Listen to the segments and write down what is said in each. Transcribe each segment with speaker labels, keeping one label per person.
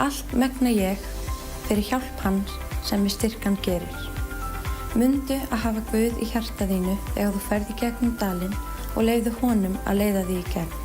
Speaker 1: Allt megna ég fyrir hjálp hans sem við styrkan gerir. Mundu að hafa Guð í hjarta þínu þegar þú ferð í gegnum dalinn og leyfðu honum að leiða þig í gegn.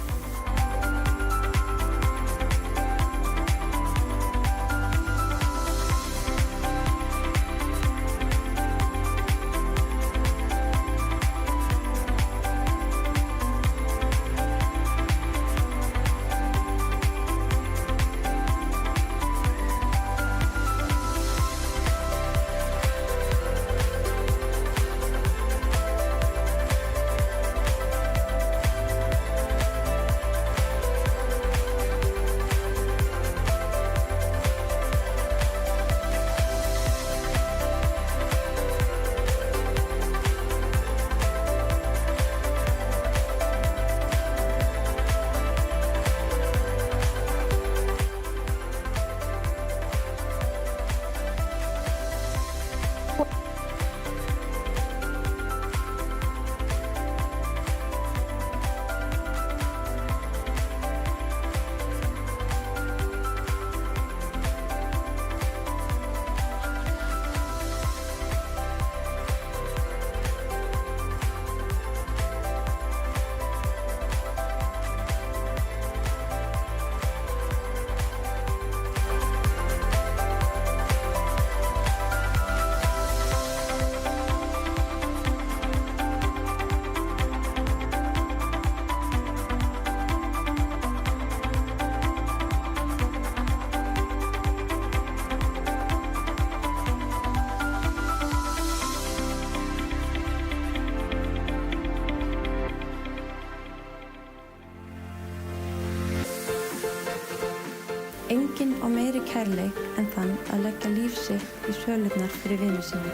Speaker 1: Enginn á meiri kærleik en þann að leggja líf sitt í sölurnar fyrir vini sína.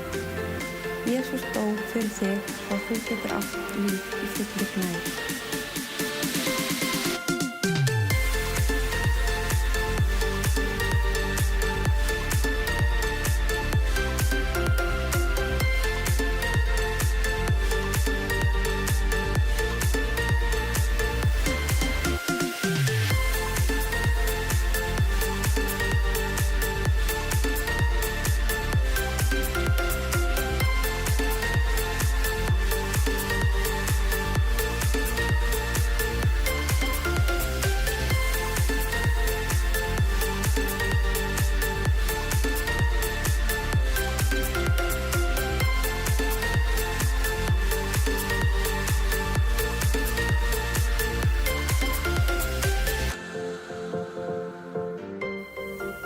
Speaker 1: Jesús dó fyrir þig svo að þú getur átt líf í fullri gnægð.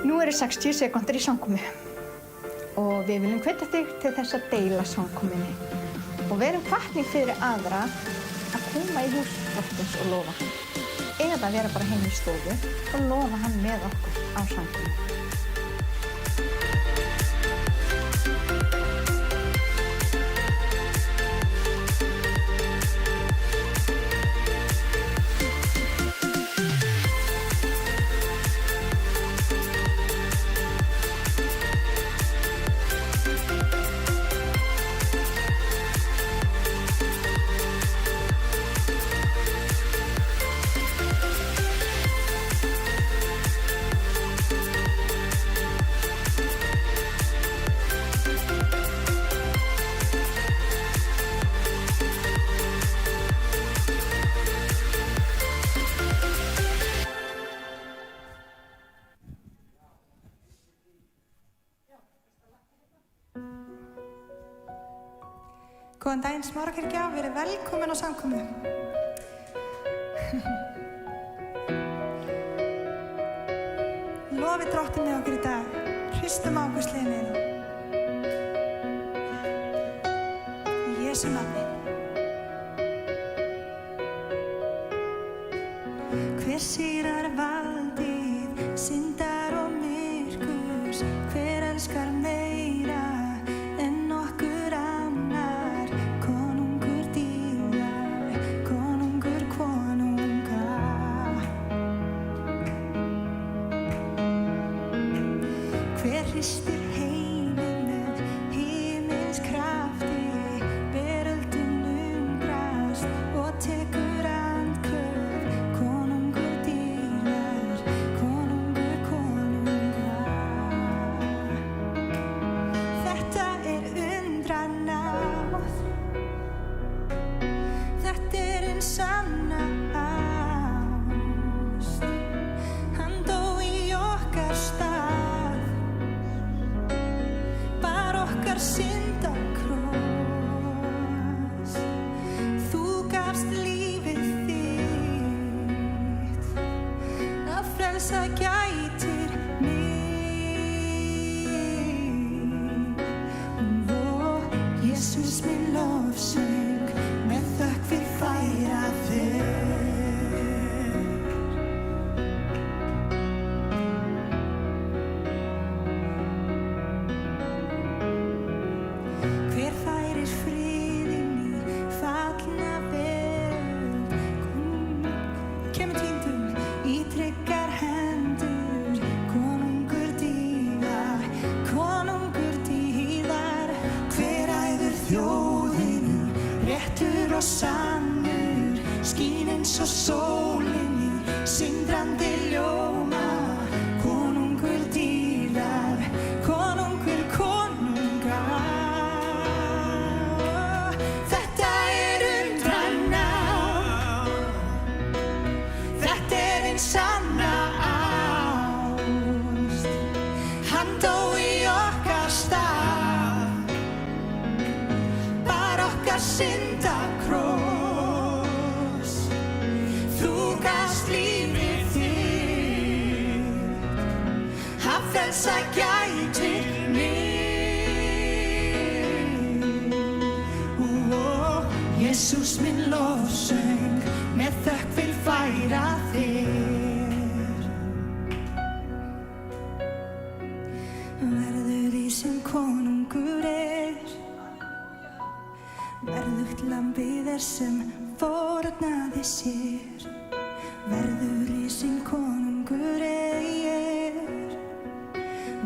Speaker 2: Nú eru 60 sekúndur í samkomu og við viljum hvetja þig til þess að deila samkomunni og verum hvatning fyrir aðra að koma í hús Drottins og lofa hann eða vera bara heim í stofu og lofa hann með okkur á samkomu.
Speaker 3: Góðan daginn Smárarkirkja, verið velkomin á samkomu. Lofið Drottinn með okkur í dag, hristum á okkur sleginu. Í Jesú nafni. Hver sigrar valdið, syndar og myrkurs, hver elskar meira en nokkur annar, konungur dýrðar, konungur konunga. Hver hristir heiminn með himins krafti, veröldin undrast og tekur andköf, konungur dýrðar, konungur konunga. okkar syndakross. Þú gafst lífið þitt að frelsa gætir mig. Og Jesús minn lofsöng með þökk vil færa þig.
Speaker 4: Og sannur, skín eins og sólin í syndrandi ljóma. Konungur dýrar, konungur konungar. Þetta undranna, þetta hinn sanna ást. Hann dó í okkar stað, bar okkar syndakross. Þú gafst lífið þitt að frelsa gætir mig. Jesús minn lofsöng með þökk vil færa þér. Verður í sem konungur verðugt lambið sem fórnaði sér. Verður í sem konungur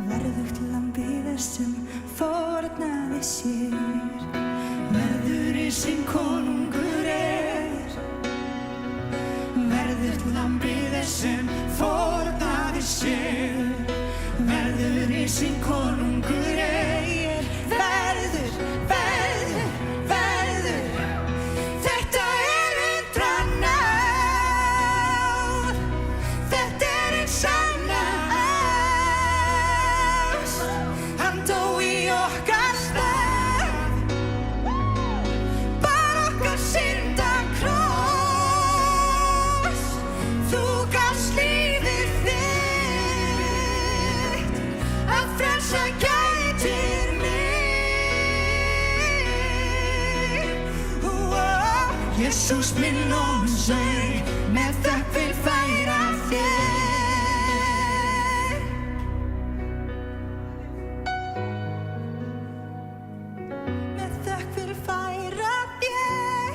Speaker 4: verðugt lambið sem fórnaði sér. Verður í sem konungur verðugt lambið sem fórnaði sér. Verður í sem konungur verður. Þetta undranna, þetta hinn sanna ást. Hann dó í okkar stað, bar okkar syndakross. Þú gafst lífið þitt að frelsa gætir mig. Jesús minn lofsöng með þökk vil færa þér. Með þökk vil færa þér.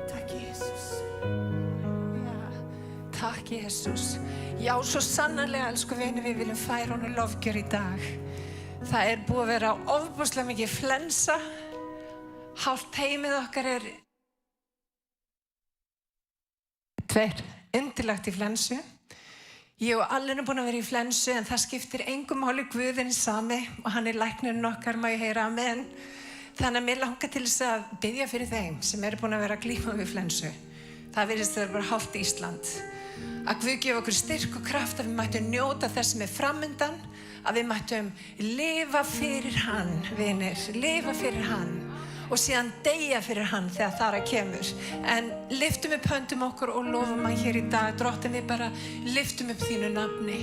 Speaker 4: Takk Jesús.
Speaker 3: Takk Jesús. Já, svo sannarlega, elsku vinir, við viljum færa honum lofgjör í dag. Það búið að vera ofboðslega mikið flensa. Hálft heimið okkar tveir indilagt í flensu. Ég og Allen búin að vera í flensu, en það skiptir engu máli, Guðinn sami og hann læknirinn okkar, má ég heyra amen. Þannig að mér langar til þess að biðja fyrir þeim sem búin að vera að glíma við flensu. Það virðist að vera bara hálft Ísland. Að Guð gefa okkur styrk og kraft, að við mættum njóta þess sem framundan, að við mættum lifa fyrir hann, vinir, lifa fyrir hann. Og síðan deyja fyrir hann þegar þar kemur. En lyftum upp höndum okkur og lofum að hér í dag, Drottinn, við bara lyftum upp þínu nafni.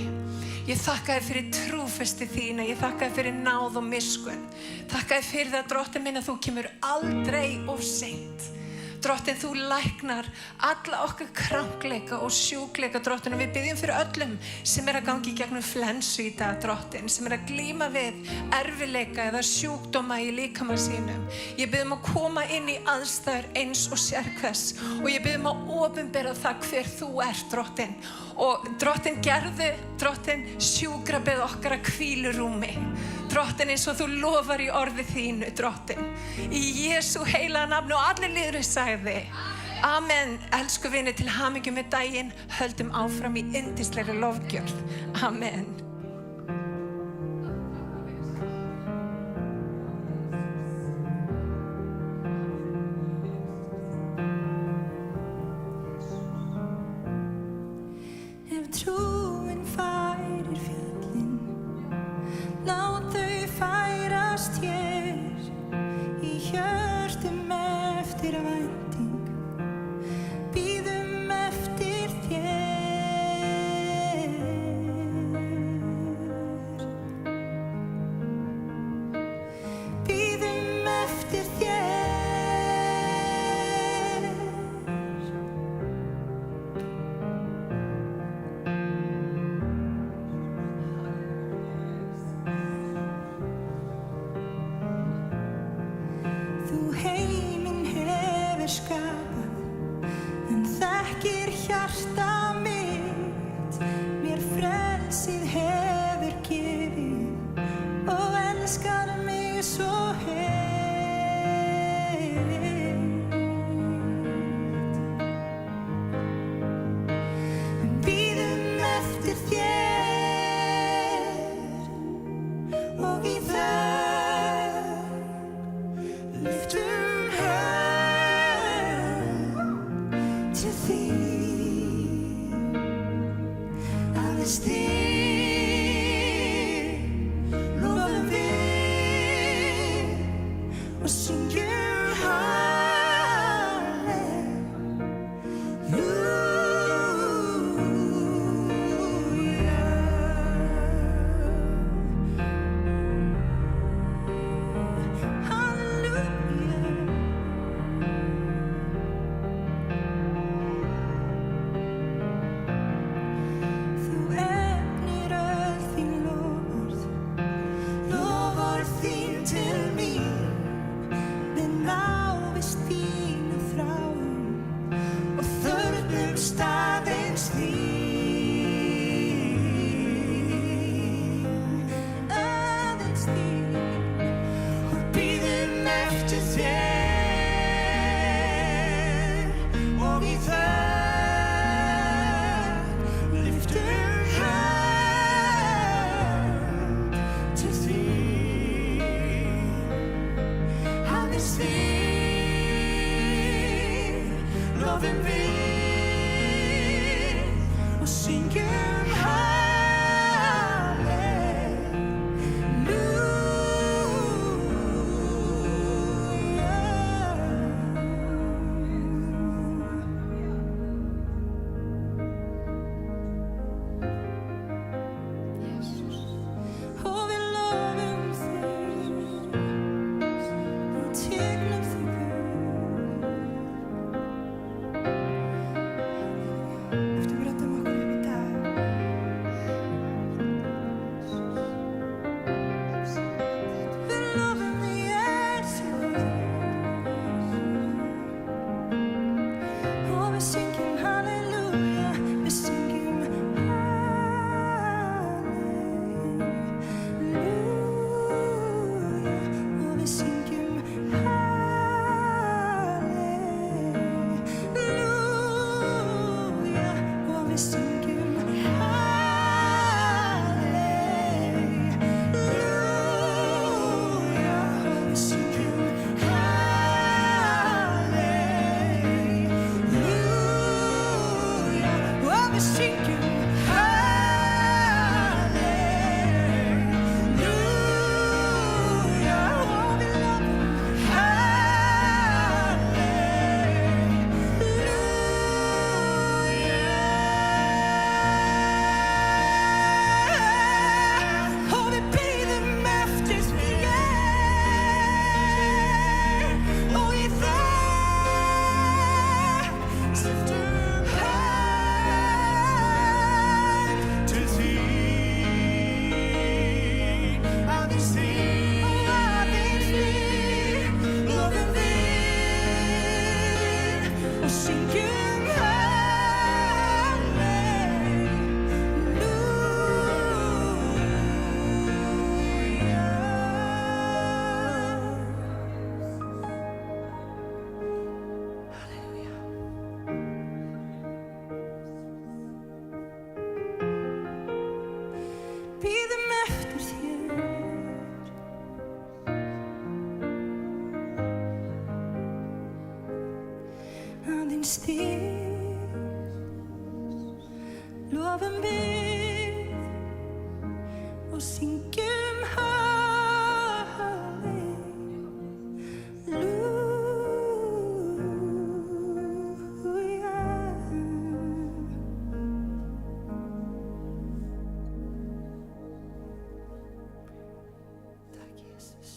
Speaker 3: Ég þakka þér fyrir trúfesti þína, ég þakka þér fyrir náð og miskunn. Þakka þér fyrir það, Drottinn minn, að þú kemur aldrei of seint. Drottinn, þú læknar alla okkar krankleika og sjúkleika, Drottinn, og við byggjum fyrir öllum sem að gangi í gegnum flensu í dag, Drottinn, sem að glíma við erfileika eða sjúkdóma í líkama sínum. Ég byggjum að koma inn í aðstæður eins og sérhvers, og ég byggjum að opinbera það hver þú ert, Drottinn. Og Drottinn, gerðu, Drottinn, sjúkrabið okkar að hvílurúmi. Drottinn, eins og þú lofar í orði þínu, Drottinn. Í Jesú heilaga nafni, og allir liðurinn sagði. Amen. Elsku vinir, til hamingju með daginn. Höldum áfram í yndislegri lofgjörð. Amen.
Speaker 4: Ef trúin færir fjöllin, hjarta mitt mér frelsið hefur gefið og elskar mig svo heitt. Við bíðum eftir þér og í þögn lyftum hönd til þín. Aðeins þig lofum við og syngjum Þú efnir öll þín loforð, loforð þín til mín. Við návist þínu þráum og þörfnumst aðeins þín. Aðeins þín og bíðum eftir þér og í þögn lyftum hönd til þín. Aðeins þig lofum við og syngjum og við lofum þig og tegnum þig Eftir röddum okkur upp í dag. Við lofum þig, Jesus, og við syngjum halleluja, við syngjum halleluja, og við syngjum halleluja, og við syngjum halleluja, og við syngjum halleluja, og við syngjum halleluja, og við lofum halleluja, og við bíðum eftir þér og í þögn lyftum hönd til þín. Aðeins þig lofum við og syngjum bíðum eftir þér aðeins þig lofum við og syngjum halleluja. Takk, Jesus.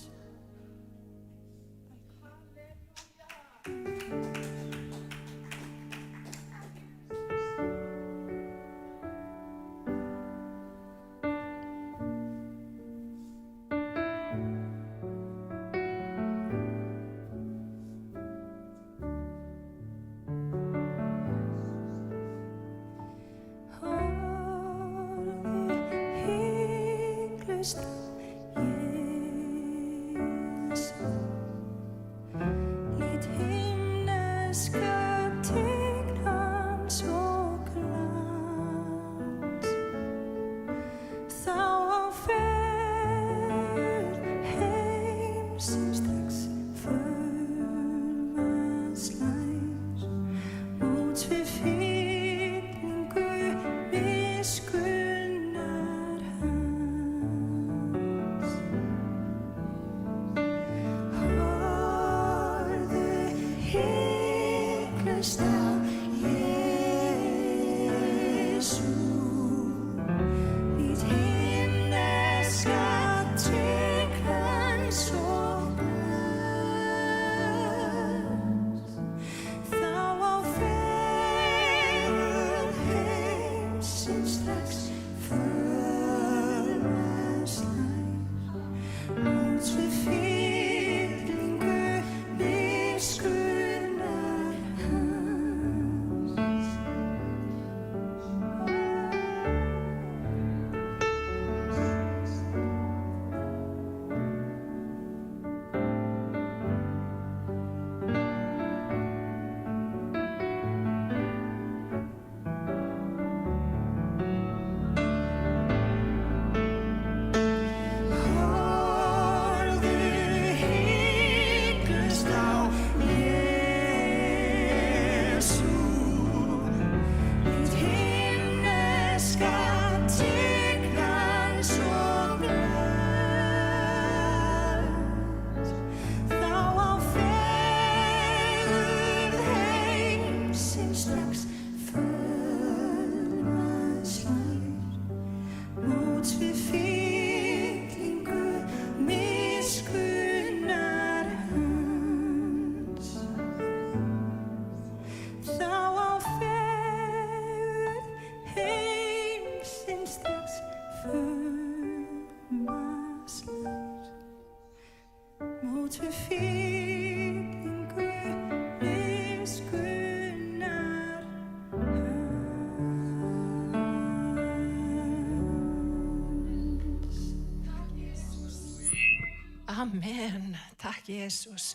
Speaker 3: Amen, takk Jesús.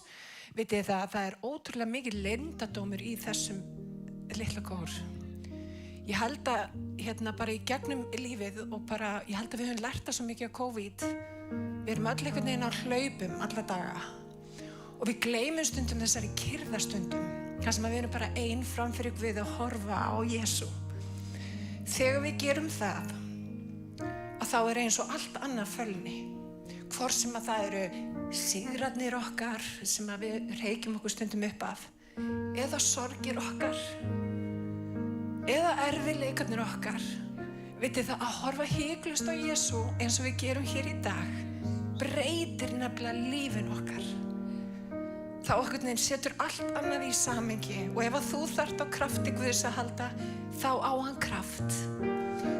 Speaker 3: Vitið það er ótrúlega mikið leyndardómur í þessum litla kór. Ég held að bara í gegnum lífið og bara, ég held að við höfum lært það svo mikið á COVID. Við erum öll einhvern veginn á hlaupum alla daga og við gleymum stundum þessari kyrrðastundum, þar sem við erum bara ein framfyrir Guð og horfa á Jesú. Þegar við gerum það, að þá er eins og allt annað fölni. Hvort sem að það eru sigrarnir okkar sem að við reykjum okkur stundum upp af, eða sorgir okkar, eða erfiðleikarnir okkar. Vitið það að horfa hiklaust á Jesú eins og við gerum hér í dag breytir nefnilega lífin okkar. Það okkur neginn setur allt annað í samhengi og ef að þú þarft á krafti Guðs að halda, þá á hann kraft.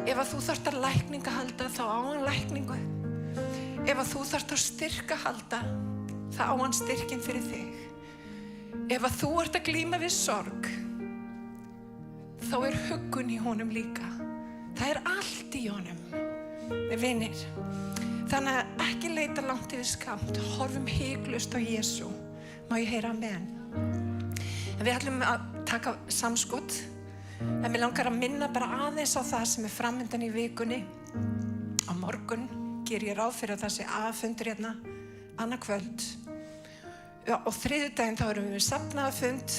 Speaker 3: Ef að þú þarft á lækningu að halda, þá á hann lækningu. Ef að þú þarft á styrk að halda, þá á hann styrkinn fyrir þig. Ef að þú ert að glíma við sorg, þá er huggun í honum líka. Það er allt í honum, vinir. Þannig að ekki leita langt yfir skammt, horfum hiklaust á Jesú. Má ég heyra amen. En við ætlum að taka samskot, en mér langar að minna bara aðeins á það sem er framundan í vikunni. Á morgun ger ég ráð fyrir að það sé aðfundur hérna annað kvöld. Og þriðjudaginn þá erum við safnaðarfund.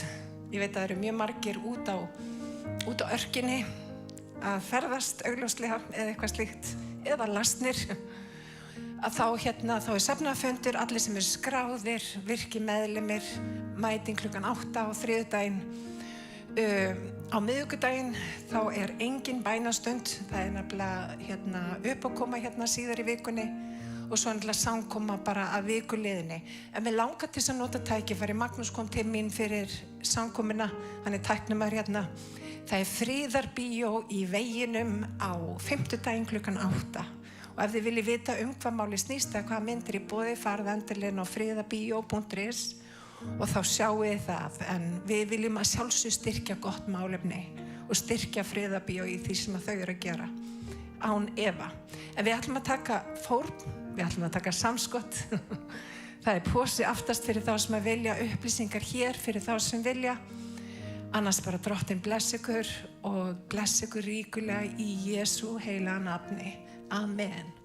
Speaker 3: Ég veit að það eru mjög margir út á örkinni að ferðast augljóslega eða eitthvað slíkt, eða lasnir. Að þá er safnaðarfundur, allir sem eru skráðir, virki meðlimir, mæting klukkan 8 á þriðjudaginn. Á miðvikudaginn þá er engin bænastund, það er nefnilega uppákoma síðar í vikunni og svo nefnilega samkoma bara að vikuliðinni. En mér langar til að nota tækifæri, Magnús kom til mín fyrir samkomuna, hann er tæknimaður hérna. Það er friðarbíó í veginum á fimmtudaginn klukkan 8. Og ef þið viljið vita hvað máli snýst eða hvaða myndir í boði, farið endilega á friðarbíó.is og þá sjáu þið það. En við viljum að sjálfsög styrkja gott málefni og styrkja friðarbíó í því sem þau eru að gera. án efa. En við ætlum að taka fórn, við ætlum að taka samskott. Það posi aftast fyrir þá sem að vilja, upplýsingar hér fyrir þá sem vilja. Annars bara Drottinn bless ykkur og bless ykkur ríkulega í Jesú heilaga nafni. Amen.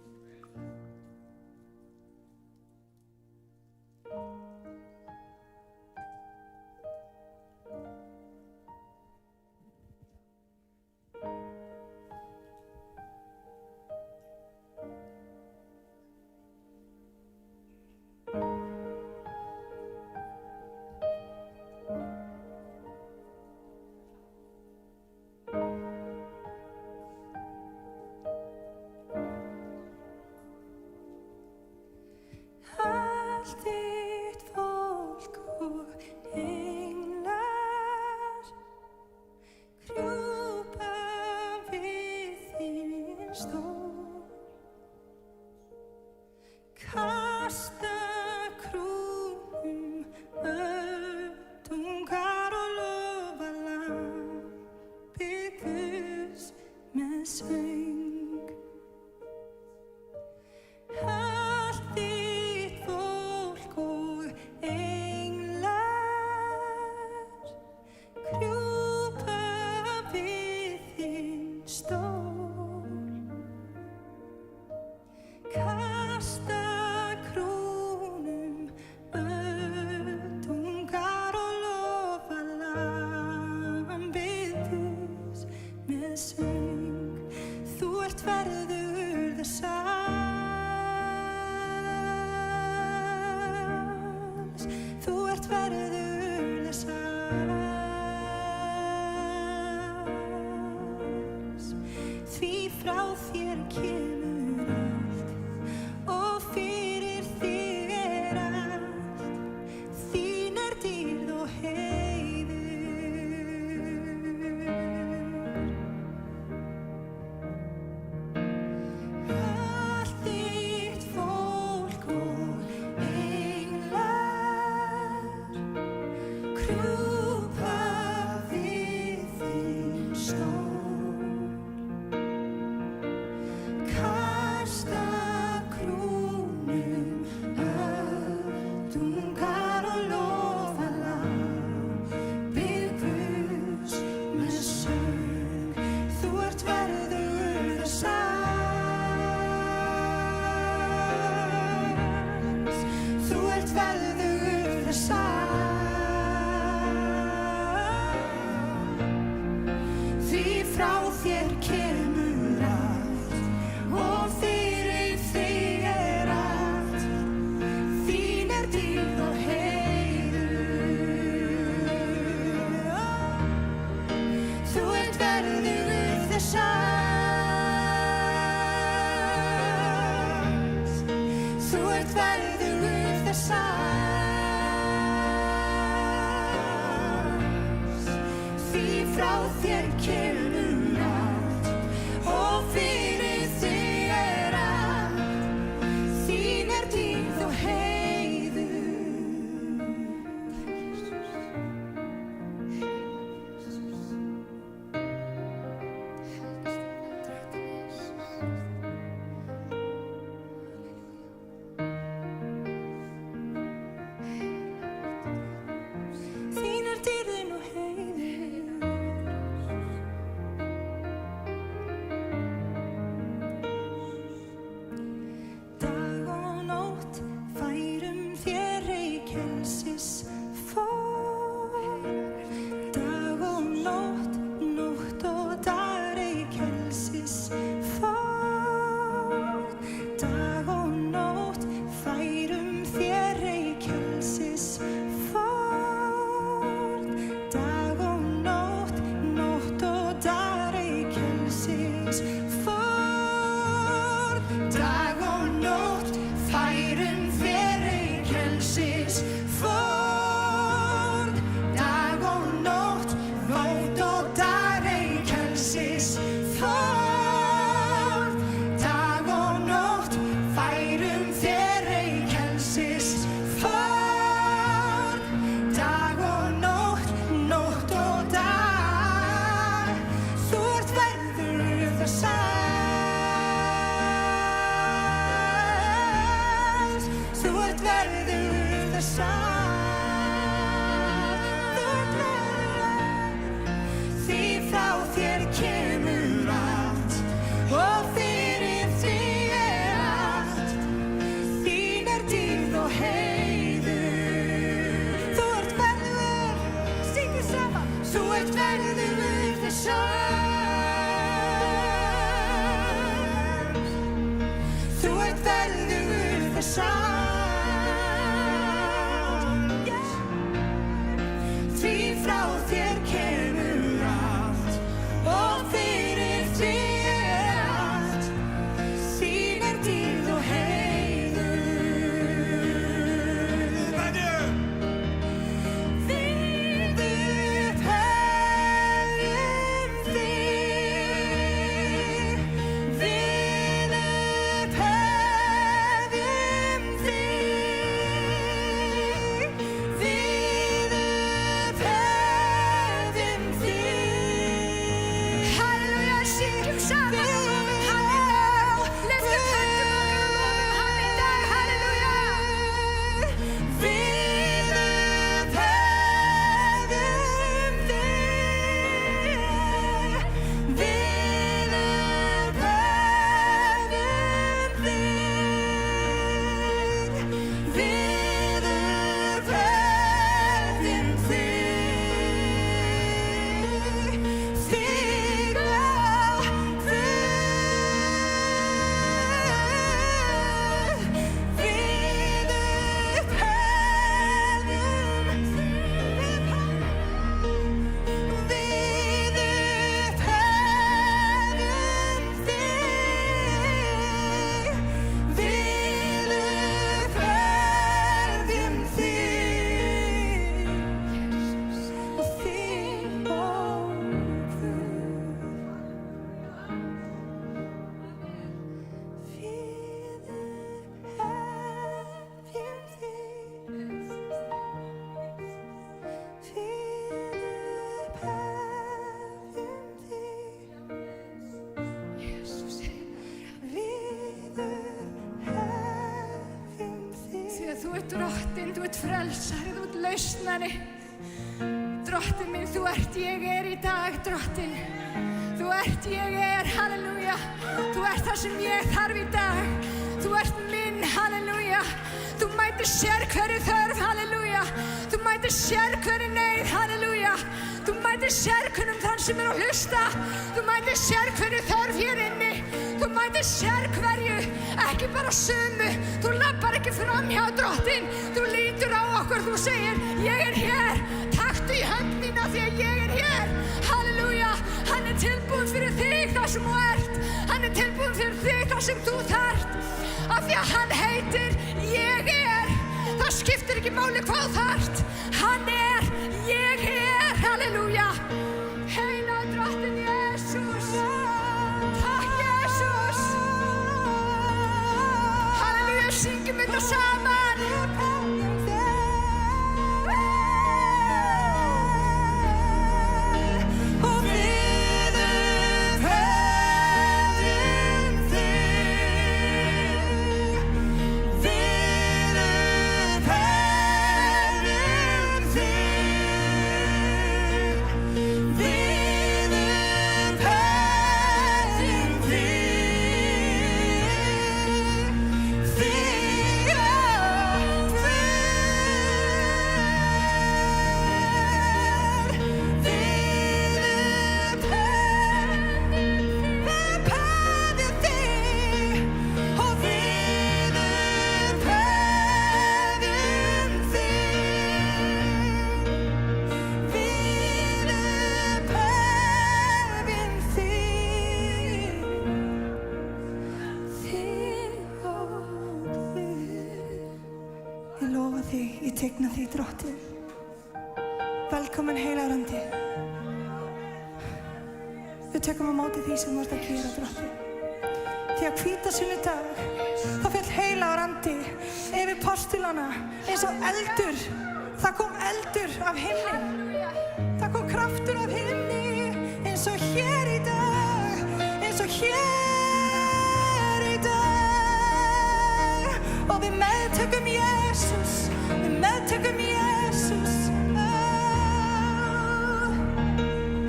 Speaker 4: the sun. verður þess því frá þér kemur allt og fyrir því allt þín dýrð og heiður þú verður syngur saman þú verður þess þú verður þess því frá þér kemur allt og fyrir því allt þín dýrð og heiður við upphefjum þig við upphefjum þig við upphefjum þig halleluja syngjum saman lyftum höndum og lofum hann í dag halleluja við upphefjum þig við upphefjum þig við upphefjum þig á Því að þú ert drottinn, þú ert frelsari, þú ert lausnari. Drottinn minn, þú ert ég er í dag, drottinn. Þú ert ég er, halleluja. Þú ert það sem ég þarf í dag. Þú ert minn, halleluja. Þú mætir sérhverju þörf, halleluja. Þú mætir sérhverju neyð, halleluja. Þú mætir sérhverjum þann sem að hlusta. Þú mætir sérhverju þörf hér inni. Þú mætir sérhverju, ekki bara sumu. Þú lappar ekki fram hjá drottinn. Þú lítur á okkur, þú segir, ég er hér. Taktu í hönd mína því að ég er hér. Halleluja, hann er tilbúinn fyrir þig þar sem þú ert. Hann er tilbúinn fyrir þig þar sem þú þarft. Af því að hann heitir, ég er. Það skiptir ekki máli hvað þú þarft. Hann er, ég er, halleluja. Heila drottinn Jesús. Takk Jesús. Halleluja, syngjum þetta saman. Og við upphefjum þig. Við upphefjum þig. Við upphefjum þig. Ég lofa þig, ég tegna þig, drottinn. Velkomin heilagur andi. Við tökum á móti því sem þú ert að gera, drottinn. Því að hvítasunnudag, þá féll heilagur andi yfir postulana eins og eldur. Það kom eldur af himni. Það kom kraftur af himni eins og hér í dag. Eins og hér í dag. Og við meðtökum Jesús.
Speaker 5: Jesús, við meðtökum Jesús.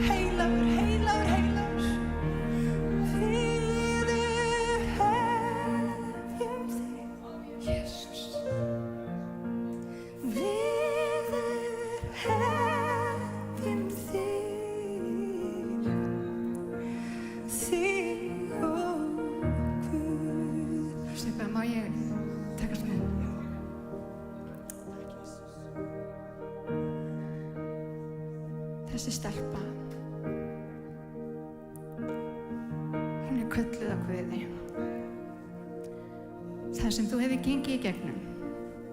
Speaker 5: Heilagur, heilagur, heilagur. Við hefjum þig, Jesús. Við hefjum þig, þig og Guð.
Speaker 4: Stefán, má ég taka svo hérna? Þessi stelpa, hún er kölluð af Guði. Það sem þú hefur gengið í gegnum,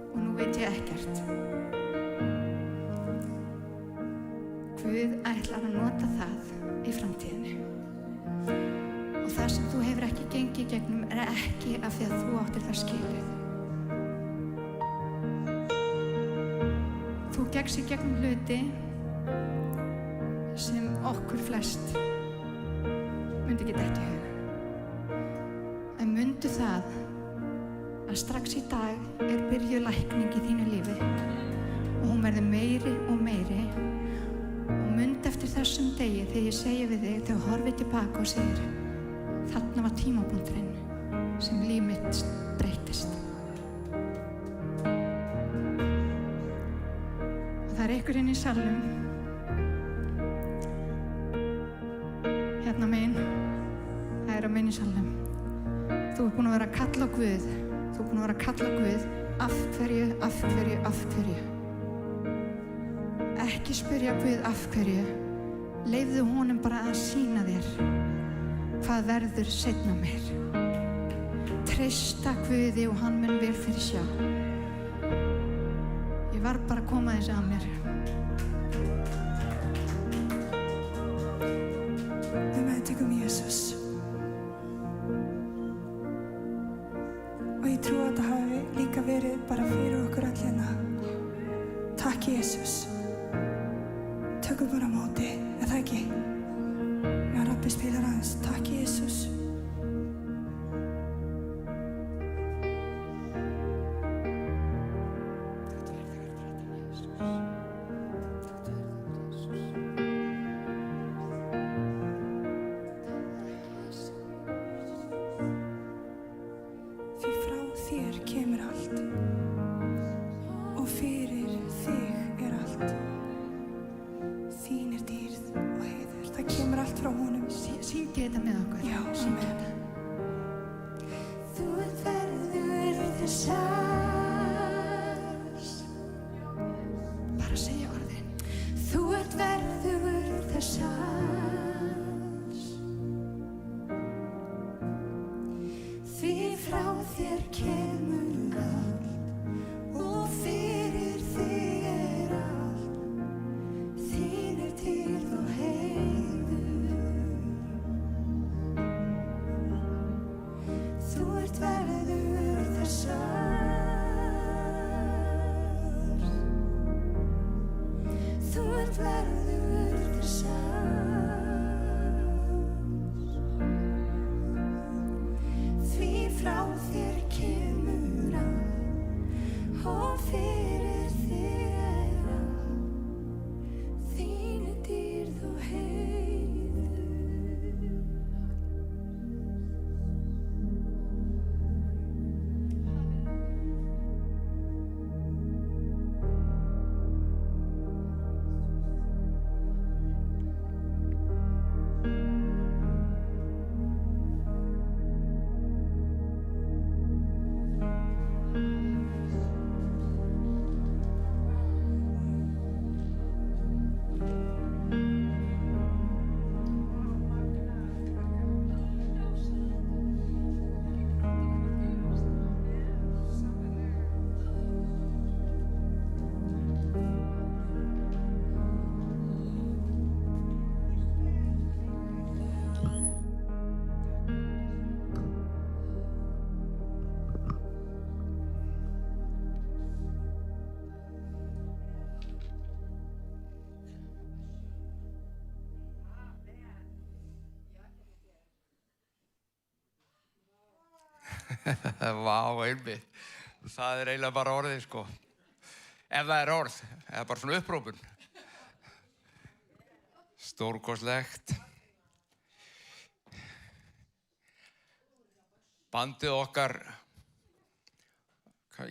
Speaker 4: og nú veit ég ekkert. Guð ætlar að nota það í framtíðinni. Og það sem þú hefur ekki gengið í gegnum er ekki af því að þú áttir það skilið. Þú gekkst í gegnum hluti sem okkur flest myndi ekki detta í hug. En mundu það að strax í dag er byrjuð lækning í þínu lífi og hún verður meiri og meiri. Og mundu eftir þessum degi þegar ég segi við þig, þegar þú horfir tilbaka og segir: þarna var tímapunkturinn sem líf mitt breytist. Og það er einhver inn í salnum, hérna megin, það er á megin í salnum. Þú ert búin að vera að kalla á Guð, þú ert búin að vera að kalla á Guð, af hverju, af hverju, af hverju. Ekki spyrja Guð af hverju, leyfðu honum bara að sýna þér hvað verður seinna meir. Treysta Guði og hann mun vel fyrir sjá. Ég var bara að koma þessu að mér.
Speaker 5: Við meðtökum Jesús. Og ég trú að þetta hafi líka verið bara fyrir okkur öll hérna. Takk Jesús. Tökum bara á móti, er það ekki? Já, Rabbi spilar aðeins. Takk Jesús. Því frá þér kemur allt og fyrir þig er allt. Þín er dýrð og heiður. Það kemur allt frá honum.
Speaker 4: Syngið þetta með okkur.
Speaker 5: Já,
Speaker 4: syngið
Speaker 5: amen.
Speaker 4: þetta.
Speaker 5: Þú ert verður þess alls.
Speaker 4: Bara segja orðin.
Speaker 5: Þú ert verður þess alls. Því frá þér kemur allt og fyrir þig er allt. Þín er dýrð og heiður. Þú ert verður þess alls. Þú ert verður þess alls. Því frá þér kemur allt og fyrir þig er allt. Þín er dýrð og heiður.
Speaker 6: Vá, einmitt. Það er eiginlega bara orðið, sko. ef það er orð, eða bara svona upprópun. Stórkostlegt. Bandið okkar,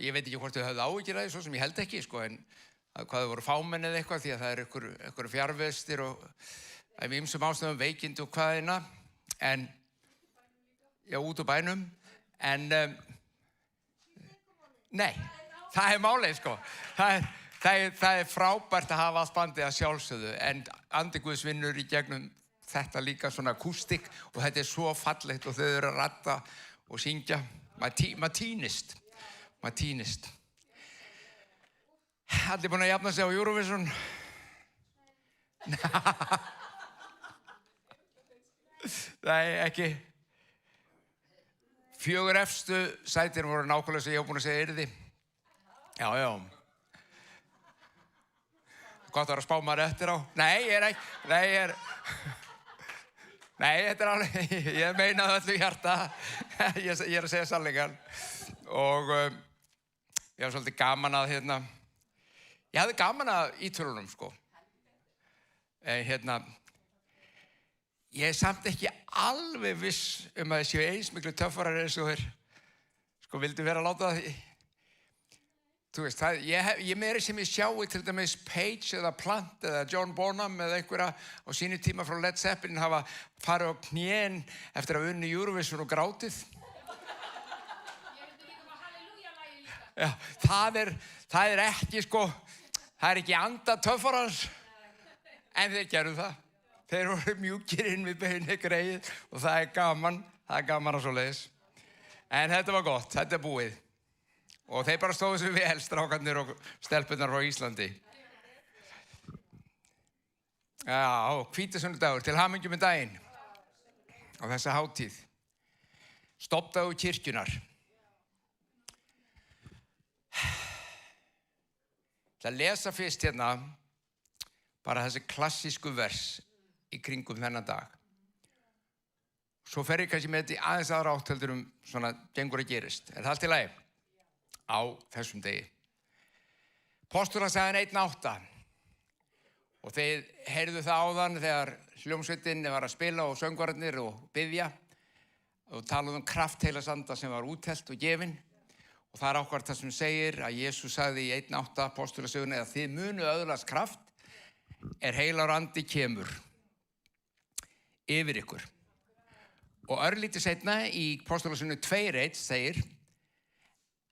Speaker 6: ég veit ekki hvort þau höfðu áhyggjur af því, svo sem ég held ekki, sko, en hvað þau voru fámenn eða eitthvað, því að það er einhver fjarvistir og af ýmsum ástæðum veikindi og hvaðina, en, já, út úr bænum, en, nei, það er málið, sko. Það er frábært að hafa allt bandið að sjálfsögðu, en andi Guðs vinnur í gegnum þetta líka svona akústik og þetta er svo fallegt og þau eru að ratta og syngja. Maður týnist. Allir búin að jafna sig á Eurovision? Nei, ekki. 4 efstu sætin voru nákvæmlega sem ég hef búin að segja yrði. Já. Gott að vera að spá maður eftir á. Nei, þetta er alveg, ég meinaði öllu hjarta. Ég er að segja sannleikann. Og ég hafði svolítið gaman að, ég hafði gaman að Ítölunum, sko. En ég er samt ekki alveg viss að það séu eins miklu töffarar eins og þeir, sko, vildu vera að láta það. Þú veist, ég meiri sem ég sjái til dæmis Page eða Plant eða John Bonham eða einhverja á sínu tíma frá Led Zeppelin hafa farið á knén eftir að unni Eurovision og grátið. Já, það er ekki, sko, það er ekki anda töffarans, en þeir gerðu það. Þeir voru mjúkir inn við beinni greið og það er gaman að svoleiðis. En þetta var gott, þetta er búið. Og þeir bara stóðu sig vel, strákarnir og stelpurnar frá Íslandi. Já, hvítasunnudagur, til hamingju með daginn á þessa hátíð. Stofndagur kirkjunnar. Það lesa fyrst bara þessi klassísku vers í kringum þennan dag. Svo fer ég kannski með þetta í aðeins aðra átt heldur svona gengur að gerist. Er það allt í lagi? Á þessum degi. Postulasagan 1:8 og þeir heyrðu það áðan þegar hljómsveitin var að spila og söngvararnir og biðja og talaðu kraft heilagsanda sem var úttelt og gefinn og það er ákvært það sem segir að Jesús sagði í 1:8 postulasagunni að þið munu öðlast kraft heilagur andi kemur yfir ykkur. Og örlítið seinna í postulasagunni 2:1 segir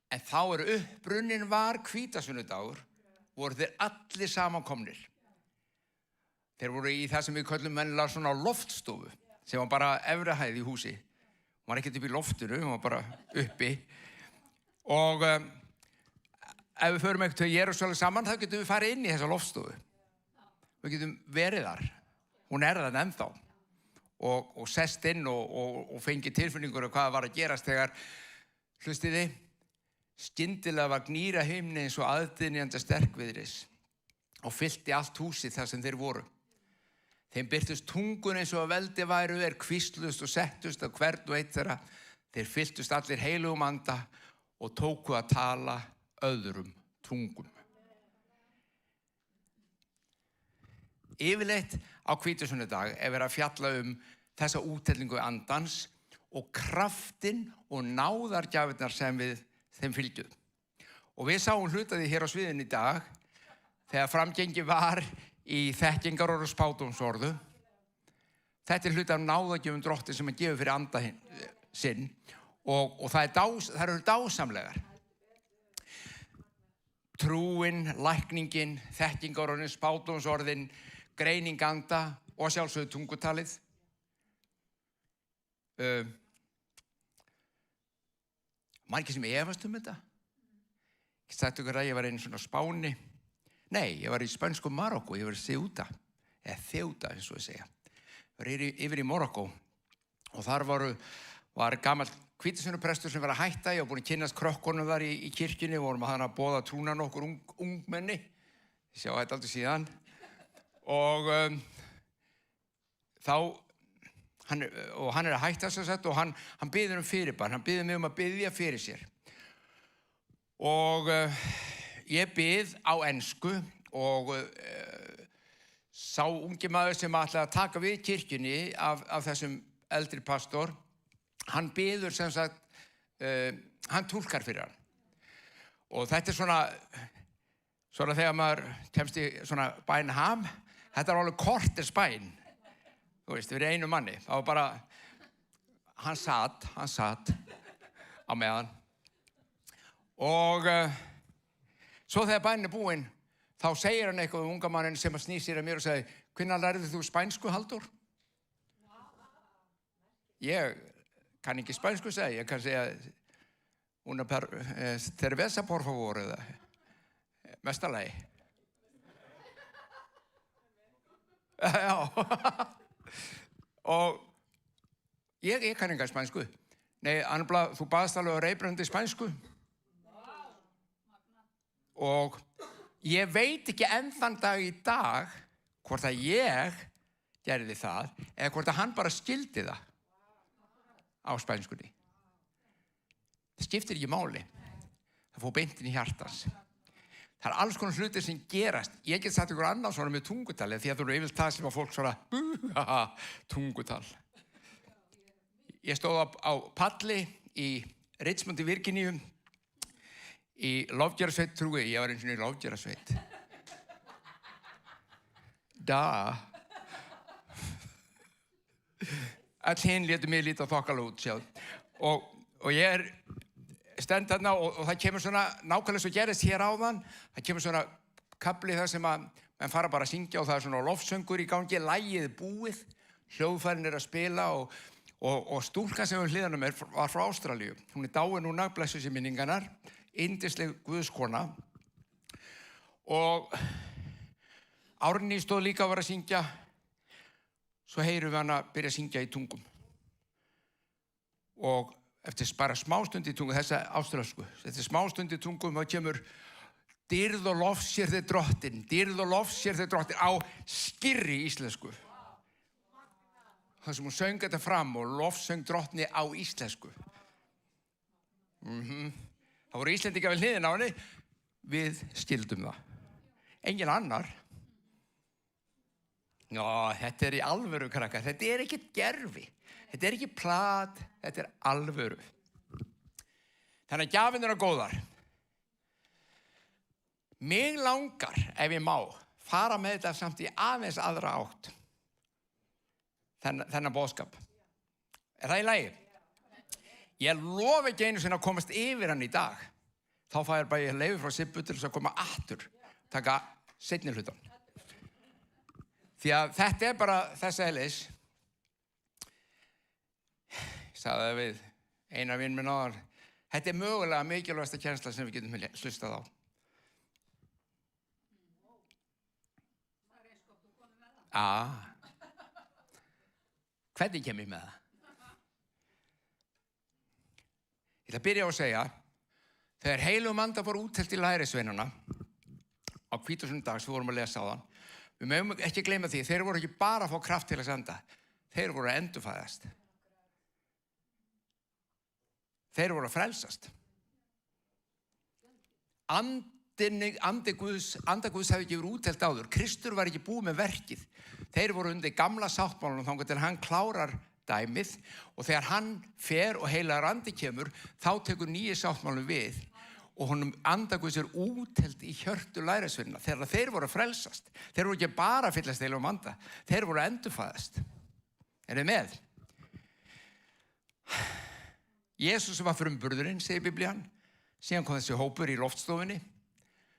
Speaker 6: en þá uppbrunnin var hvítasunnudagur, voru þeir allir samankomnir. Þeir voru í það sem við köllum mennilega svona loftstofu, sem var bara efri hæð í húsi. Hún var ekkert upp í loftinu, hún var bara uppi. Og ef við förum eitthvað til Jerúsalem saman, þá getum við farið inn í þessa loftstofu. Við getum verið þar. Hún er það ennþá. Og sest inn og fengið tilfinningur hvað var að gerast þegar, hlustiði, skyndilega var gnýra himni eins og aðdynjandi sterkviðris og fyllti allt húsið þar sem þeir voru. Þeim birtust tungun eins og að veldi væru hvíslust og settust á hvern og eitt þeirra. Þeir fylltust allir heilugum anda og tóku að tala öðrum tungum. Yfirleitt á hvítasunnudag verið að fjalla þessa úttellingu andans og kraftinn og náðargjafirnar sem við þeim fylgdu. Og við sáum hlutaði hér á sviðinu í dag þegar framgengi var í þekkingarorð og spádómsorðu. Þetta er hluti af náðargjöfum Drottins sem hann gefur fyrir anda sinn og það eru dásamlegar. Trúin, lækningin, þekkingarorðin, spádómsorðin, greining anda og sjálfsögðu tungutalið. Margir sem efast þetta. Ég sagði ykkur að ég var einu svona Spáni. Nei, ég var í spönsku Marokko, ég var í Ceuta, eða Ceuta eins og ég segja. Ég var yfir í Marokko og þar var gamall hvítasunnuprestur sem var að hætta. Ég var búin að kynnast krökkunum þar í kirkjunni, vorum að boða trúna nokkur ungmenni. Ég sjá þetta aldrei síðan. Og hann er að hætta þess að og hann biður fyrirbarn, hann biður mig að biðja fyrir sér. Og ég bið á ensku og sá ungi maður sem ætlaði að taka við kirkjunni af þessum eldri pastor, hann biður sem sagt, hann túlkar fyrir hann. Og þetta svona þegar maður kemst í svona bæn ham, þetta alveg korters bæn, þú veist, fyrir einu manni. Það var bara, hann satt á meðan. Og svo þegar bænin búinn, þá segir hann eitthvað unga mannin sem að snýr sér að mér og segir, hvenær lærðu þú spænsku, Halldór? Ég kann ekki spænsku segja, ég kann segja una cerveza, por favor, eða mestalagi. Já, og ég kann enga spænsku. Nei, Annabla, þú baðst alveg á reiprandi spænsku. Og ég veit ekki enn þann dag í dag hvort að ég gerði það eða hvort að hann bara skildi það á spænskunni. Það skiptir ekki máli. Það fór beint inn í hjartans. Það alls konar hlutir sem gerast. Ég get sagt ykkur annað svona með tungutali því að þú eru yfirleitt það sem að fólk svona tungutal. Ég stóð á palli í Richmond í Virginíu í Lofgerasveit, trúi, ég var eins og í Lofgerasveit. Öll hinn létu mig líta þokkalega út, sjáðu. Og ég stend þarna og það kemur svona, nákvæmlega svo gerist hér áðan, það kemur svona kafli þar sem að menn fara bara að syngja og það svona lofsöngur í gangi, lagið búið, hljóðfærin að spila og stúlkan sem við hliðanum var frá Ástralíu. Hún dáin núna, blessuð sé minningarnar, yndisleg guðskona. Og Árný stóð líka að vera að syngja, svo heyrum við hana byrja að syngja í tungum. Og eftir bara smástund í tungum, þessa ástralsku, eftir smástund í tungum, þá kemur dýrð og lofsér þig drottin, dýrð og lofsér þig drottin á skýrri íslensku. Það sem hún söng þetta fram og lofsöng drottni á íslensku. Það voru Íslendingar við hliðina á henni, við skildum það. Engin annar. Já, þetta í alvöru, krakkar, þetta ekki gervi. Þetta ekki plat, þetta alvöru. Þannig að gjafirnar eru góðar. Mig langar, ef ég má, fara með þetta samt í aðeins aðra átt. Þennan boðskap. Það í lagi? Ég lofa ekki einu sinni að komast yfir hann í dag. Þá fær bara ég leyfi frá Sibbu til þess að koma aftur, taka seinni hlutan. Því að þetta bara þess eðlis. Ég sagði það við eina vinn minn áðan. Þetta mögulega mikilvægasta kennsla sem við getum hlustað á. Hvernig kem ég með það? Ég ætla að byrja á að segja, þegar heilugum anda fór úttelt í lærisveinana á hvítasunnudags, við vorum að lesa á þann, við mögum ekki gleyma því, þeir voru ekki bara að fá kraft til að senda, þeir voru að endurfæðast. Þeir voru að frelsast. Andi Guðs hefði ekki verið úttelt áður. Kristur var ekki búið með verkið. Þeir voru undir gamla sáttmálanum þangað til hann klárar dæmið og þegar hann fer og heilagur andi kemur, þá tekur nýji sáttmálum við og honum anda Guðs úttelt í hjörtu lærisveinana þegar þeir voru að frelsast. Þeir voru ekki bara að fyllast heilugum anda, þeir voru að endurfæðast. Er þið með? Jesús var frumburðurinn, segir Biblían. Síðan kom þessi hópur í loftstofunni.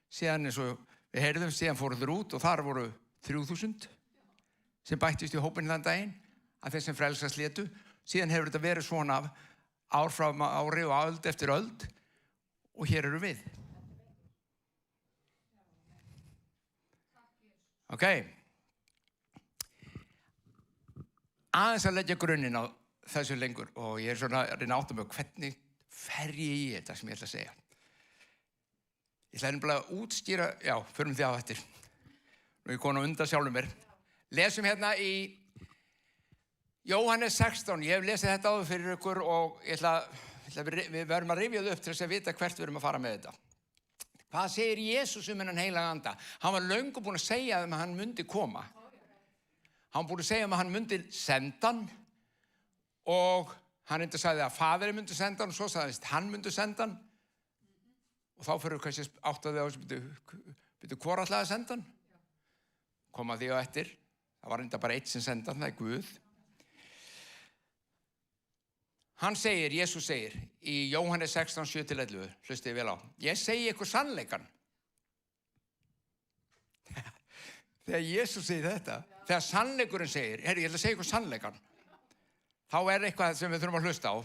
Speaker 6: Síðan eins og við heyrðum, síðan fóru þeir út og þar voru 3000 sem bættist í hópinn þann daginn af þeir sem frelsast létu. Síðan hefur þetta verið svona ár frá ári og öld eftir öld og hér eru við. Ok. Aðeins að leggja grunninn á þessu lengur og ég svona að reyna átta mig hvernig fer ég í þetta sem ég ætla að segja. Ég ætla nefnilega að útskýra, já, förum því á eftir. Nú er ég komin á undan sjálfum mér. Lesum hérna í Jóhannes 16. Ég hef lesið þetta áður fyrir ykkur og við verðum að rifja það upp til þess að vita hvert við erum að fara með þetta. Hvað segir Jesús hennan heilaga anda? Hann var löngu búinn að segja að hann myndi koma. Hann var búinn að segja að hann myndi senda hann og hann reyndi að sagði að faðirinn myndi senda hann og svo sagðist hann myndi senda hann. Og þá fyrir kannski áttaði á þessu, byrju hvor ætlaði að senda hann? Koma því á eftir. Það var reynda bara eitt sem senda hann, það Guð. Hann segir, Jesús segir, í Jóhannes 16, 7-11, hlustið vel á. Ég segi ykkur sannleikann. Þegar Jesús segir þetta, þegar sannleikurinn segir, ég ætla að segja ykkur sannleikann, þá eitthvað sem við þurfum að hlusta á.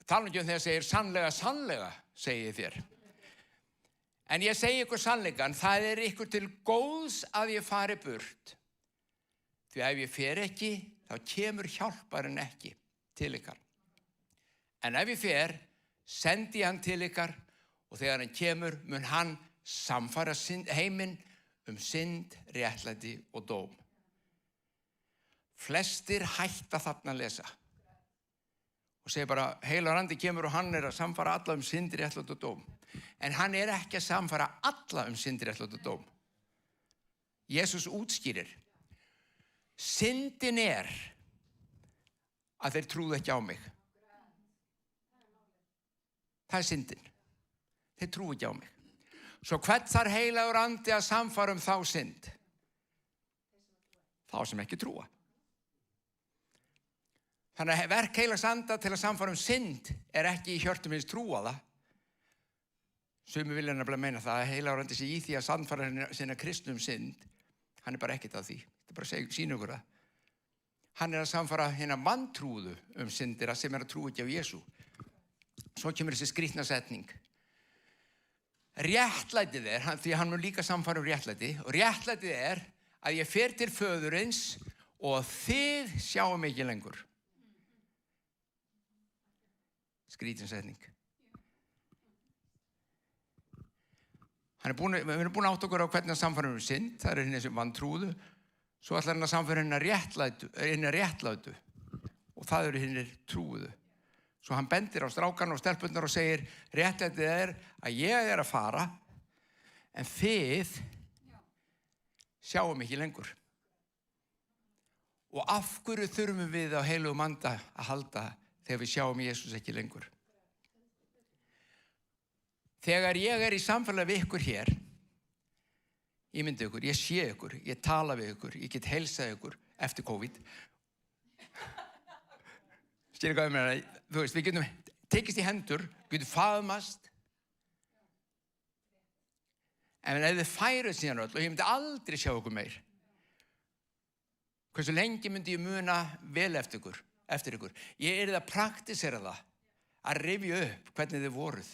Speaker 6: Tala ekki þegar segir sannlega, sannlega, segi ég þér. En ég segi ykkur sannleikann, það ykkur til góðs að ég fari burt. Því ef ég fer ekki, þá kemur hjálparinn ekki til ykkar. En ef ég fer, sendi hann til ykkar og þegar hann kemur mun hann samfara heiminn synd, réttlæti og dóm. Flestir hætta þarna að lesa og segir bara, heilagur andi kemur og hann að samfara alla synd, réttlæti og dóm. En hann ekki að samfara alla synd, réttlæti og dóm. Jesús útskýrir, syndin að þeir trúðu ekki á mig. Það syndin. Þeir trúðu ekki á mig. Svo hvern þarf heilagur andi að samfara þá synd? Þá sem ekki trúa. Þannig að verk heilags anda til að samfara synd ekki í hjörtum hins trúaða. Sumir vilja nefnilega meina það að heilagur andi sé í því að samfara sinna kristnum synd. Hann bara ekkert að því. Þetta bara sýna ykkur það. Hann að samfara hina vantrúðu syndira sem að trúa ekki á Jesú. Svo kemur þessi skrýtna setning. Réttlætið því hann mun líka samfara réttlæti, og réttlætið að ég fer til föðurins og þið sjáum mig ekki lengur. Skrýtin setning. Við erum búin að átta okkur á hvernig að samfara synd, það hinn sem vantrúðu, svo ætlar hann að samfara hinn réttlætu og það hinn trúðu. Svo hann bendir á strákarna og stelpurnar og segir, réttlætið að ég að fara, en þið sjáum ekki lengur. Og af hverju þurfum við á heilugum anda að halda þegar við sjáum Jesús ekki lengur? Þegar ég í samfélagi við ykkur hér, ég myndi ykkur, ég sé ykkur, ég tala við ykkur, ég get heilsað ykkur eftir COVID. Skilur hvað ég meina, þú veist, við getum tekist í hendur, getum faðmast. En ef þið færið síðan öll og ég myndi aldrei sjá ykkur meir, hversu lengi myndi ég muna vel eftir ykkur? Ég yrði að praktisera það, að rifja upp hvernig þið voruð.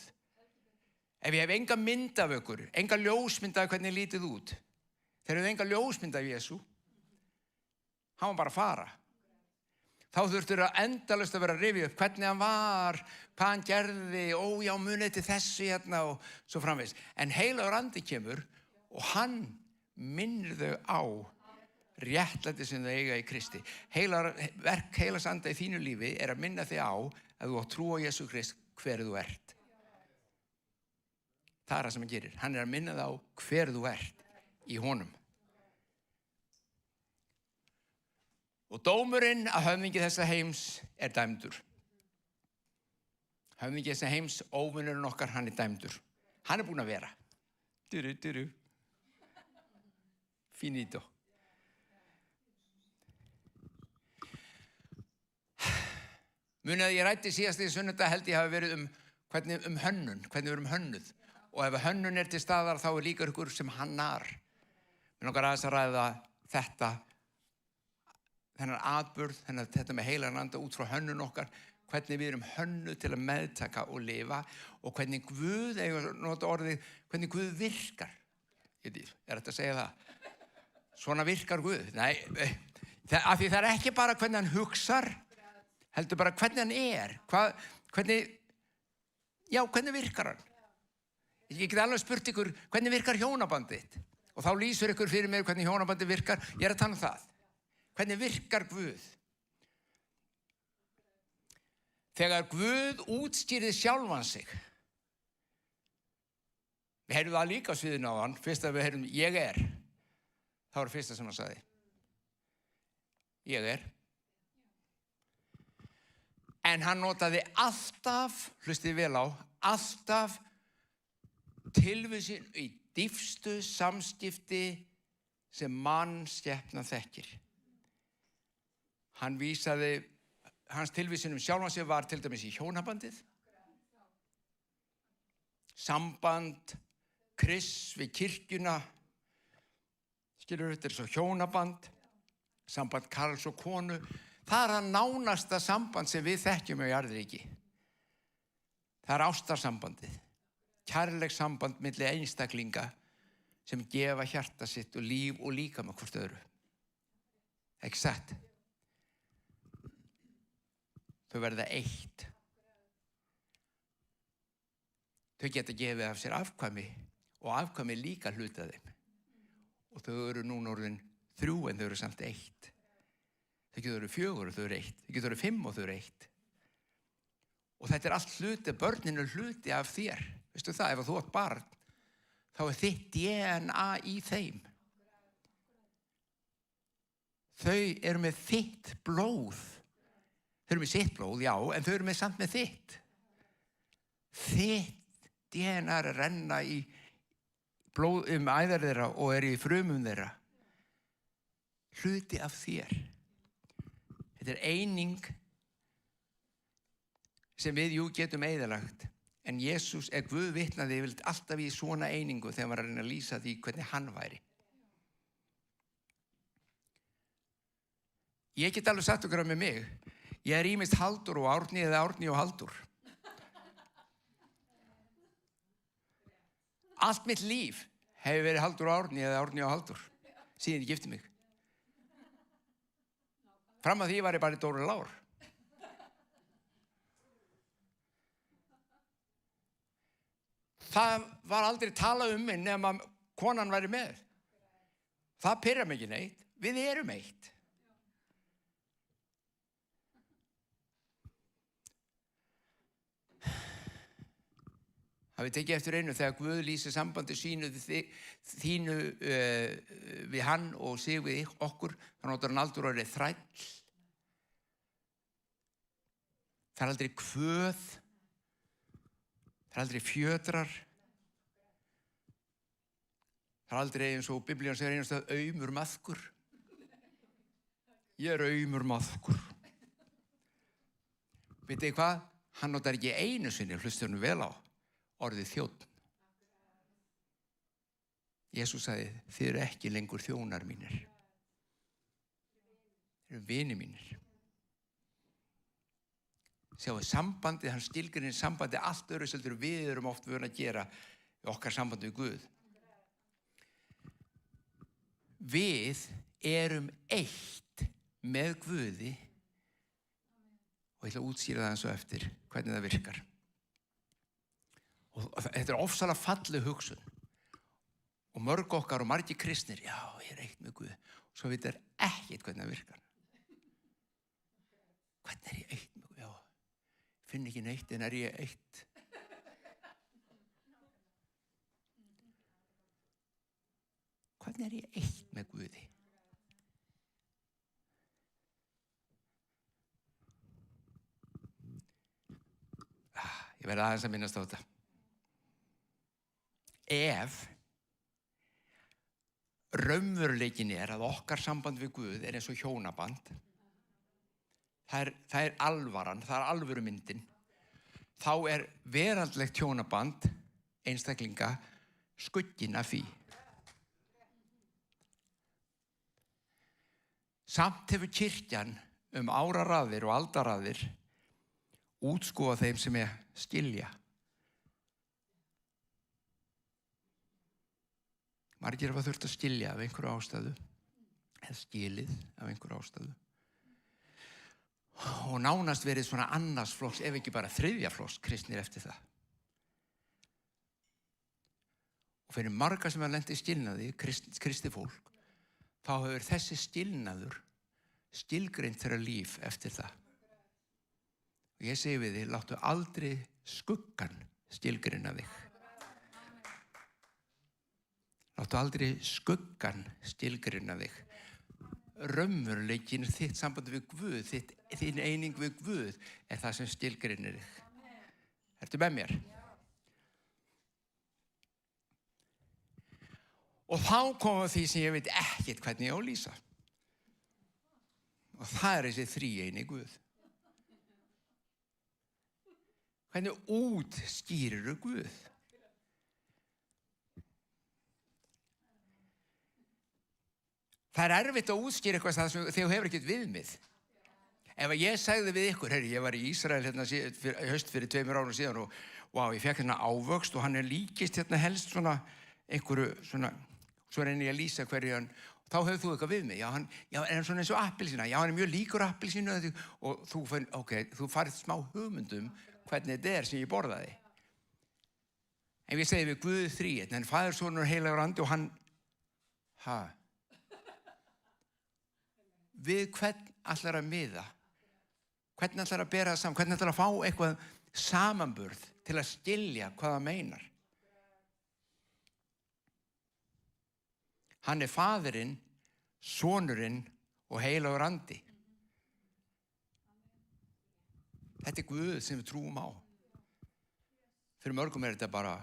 Speaker 6: Ef ég hef enga mynd af ykkur, enga ljósmynd af hvernig lítið út, þegar þið enga ljósmynd af Jesú, hann var bara að fara. Þá þurftur að endalaust að vera að rifja upp hvernig hann var, hvað hann gerði, já, munið til þessu hérna og svo framvegis. En heilagur andi kemur og hann minnir þau á réttlæti sem þau eiga í Kristi. Verk heilags anda í þínu lífi að minna þig á að þú átt trú á Jesú Krist hver þú ert. Það það sem hann gerir. Hann að minna þig á hver þú ert í honum. Og dómurinn að höfðingi þessa heims dæmdur. Höfðingi þessa heims, óvinnurinn okkar, hann dæmdur. Hann búinn að vera. Duru. Finito. Munið að ég ræddi síðast í sunnudag held ég hafi verið hvernig hönnun, hvernig við erum hönnuð. Og ef hönnun til staðar þá líka ykkur sem hannar. Mér langar aðeins að ræða þetta, þennan atburð, þetta með heilagan anda út frá hönnun okkar, hvernig við erum hönnuð til að meðtaka og lifa og hvernig Guð, hvernig Guð virkar. Þetta að segja það? Svona virkar Guð. Nei, af því það ekki bara hvernig hann hugsar, heldur bara hvernig hann hvernig virkar hann? Ég get alveg spurt ykkur, hvernig virkar hjónabandið? Og þá lýsur ykkur fyrir mér hvernig hjónabandið virkar. Ég að tala það. Hvernig virkar Guð? Þegar Guð útskýrði sjálfan sig. Við heyrðum það líka á sviðinu á hann, fyrst að við heyrðum ég er. Það var fyrsta sem hann sagði. Ég er. En hann notaði alltaf, hlustið vel á, alltaf tilvísun í dýpstu samskipti sem mannskepnan þekkir. Hann vísaði, hans tilvísun sjálfan sig var til dæmis í hjónabandið. Samband Krists við kirkjuna, skilur þetta svo hjónaband, samband karls og konu, það að nánasta samband sem við þekkjum á jarðríki. Það ástarsambandið, kærleik samband milli einstaklinga sem gefa hjarta sitt og líf og líkama hvort öðru. Ekki satt? Þau verða eitt. Þau geta gefið af sér afkvæmi og afkvæmi líka hluta þeim. Og þau eru núna orðin 3 en þau eru samt 1. Þau getur 4 og þau eru 1. Þau getur 5 og þau eru 1. Og þetta allt hluti, börnin hluti af þér. Veistu það, ef þú átt barn, þá þitt DNA í þeim. Þau eru með þitt blóð. Þau eru með sitt blóð, já, en þau eru með samt með þitt. Þitt DNA er að renna í blóð æðar þeirra og er í frumum þeirra. Hluti af þér. Þetta er eining sem við getum eyðilagt. En Jesús Guð vitnaði yfirleitt alltaf í svona einingu þegar maður reyna að lýsa því hvernig hann væri. Ég get alveg sagt okkur með mig. Ég er ýmist Halldór og Árni eða Árni og Halldór. Allt mitt líf hefur verið Halldór og Árni eða Árni og Halldór, síðan ég gifti mig. Fram að því var ég bara Dóri Lár. Það var aldrei talað mig nema konan væri með. Það pirrar mig ekki neitt. Við erum eitt. Hafið tekið eftir einu þegar Guð lýsir sambandi þínu við hann og sig við okkur, þá notar hann aldrei orðið þræll. Það er aldrei kvöð, það er aldrei fjötrar, það er aldrei eins og Biblían segir einu stað aumur maðkur. Ég er aumur maðkur. Vitið þið hvað? Hann notar ekki einu sinni, hlustu hann vel á, orðið þjónn. Jesús sagði, þið eru ekki lengur þjónar mínir. Þið eru vinir mínir. Sjáu, sambandið, hann skilgreinir sambandið allt öðru seldur við erum oft vörin að gera í okkar sambandi við Guð. Við erum eitt með Guði og ég ætla að útskýra það eins og eftir hvernig það virkar. Og þetta er ofsalega falleg hugsun. Og mörg okkar og margir kristnir, já, ég er eitt með Guð. Og svo veit þér ekkert hvernig það virkar. Hvernig er ég eitt með Guð? Já, ég finn ekki neitt, en er ég eitt? Hvernig er ég eitt með Guði? Ég verði aðeins að minnast á þetta. Ef raunveruleikin er að okkar samband við Guð er eins og hjónaband, það er alvaran, það er alvöru myndin, þá er veraldlegt hjónaband einstaklinga skugginn af því. Samt hefur kirkjan áraraðir og aldaraðir útskúfa þeim sem skilja. Margir hafa þurft að skilja af einhverju ástæðu, eða skilið af einhverju ástæðu. Og nánast verið svona annars flokks, ef ekki bara þriðja flokks kristnir eftir það. Og fyrir marga sem hafa lent í skilnaði, kristið fólk, þá hefur þessi skilnaður skilgreint þeirra líf eftir það. Og ég segi við þig, láttu aldrei skuggan skilgreina þig. Láttu aldrei skuggan skilgreina þig. Raunveruleikinn, þitt samband við Guð, þín eining við Guð það sem skilgreinir þig. Ertu með mér? Og þá koma því sem ég veit ekkert hvernig ég á að lýsa. Og það þessi þríeini Guð. Hvernig útskýrirðu Guð? Það erfitt að útskýra eitthvað þegar þú hefur ekkert viðmið. Ef ég sagði við ykkur, ég var í Ísrael haust fyrir 2 árum síðan og ég fekk ávöxt og hann líkist helst svona einhverju svona, svo reyni ég að lýsa hverju hann, þá hefur þú eitthvað við mig. Já, hann svona eins og appelsína. Já, hann mjög líkur appelsínu og þú farið smá hugmyndum hvernig þetta sem ég borðaði. Ef ég segi við Guð þríeinn, en Faðir, Sonur og Heilagur Andi og hann, við hvern ætlar að miða? Hvernig ætlar að bera það saman? Hvernig ætlar að fá eitthvað samanburð til að skilja hvað það meinar? Hann Faðirinn, Sonurinn og Heilagur Andi. Þetta Guð sem við trúum á. Fyrir mörgum þetta bara,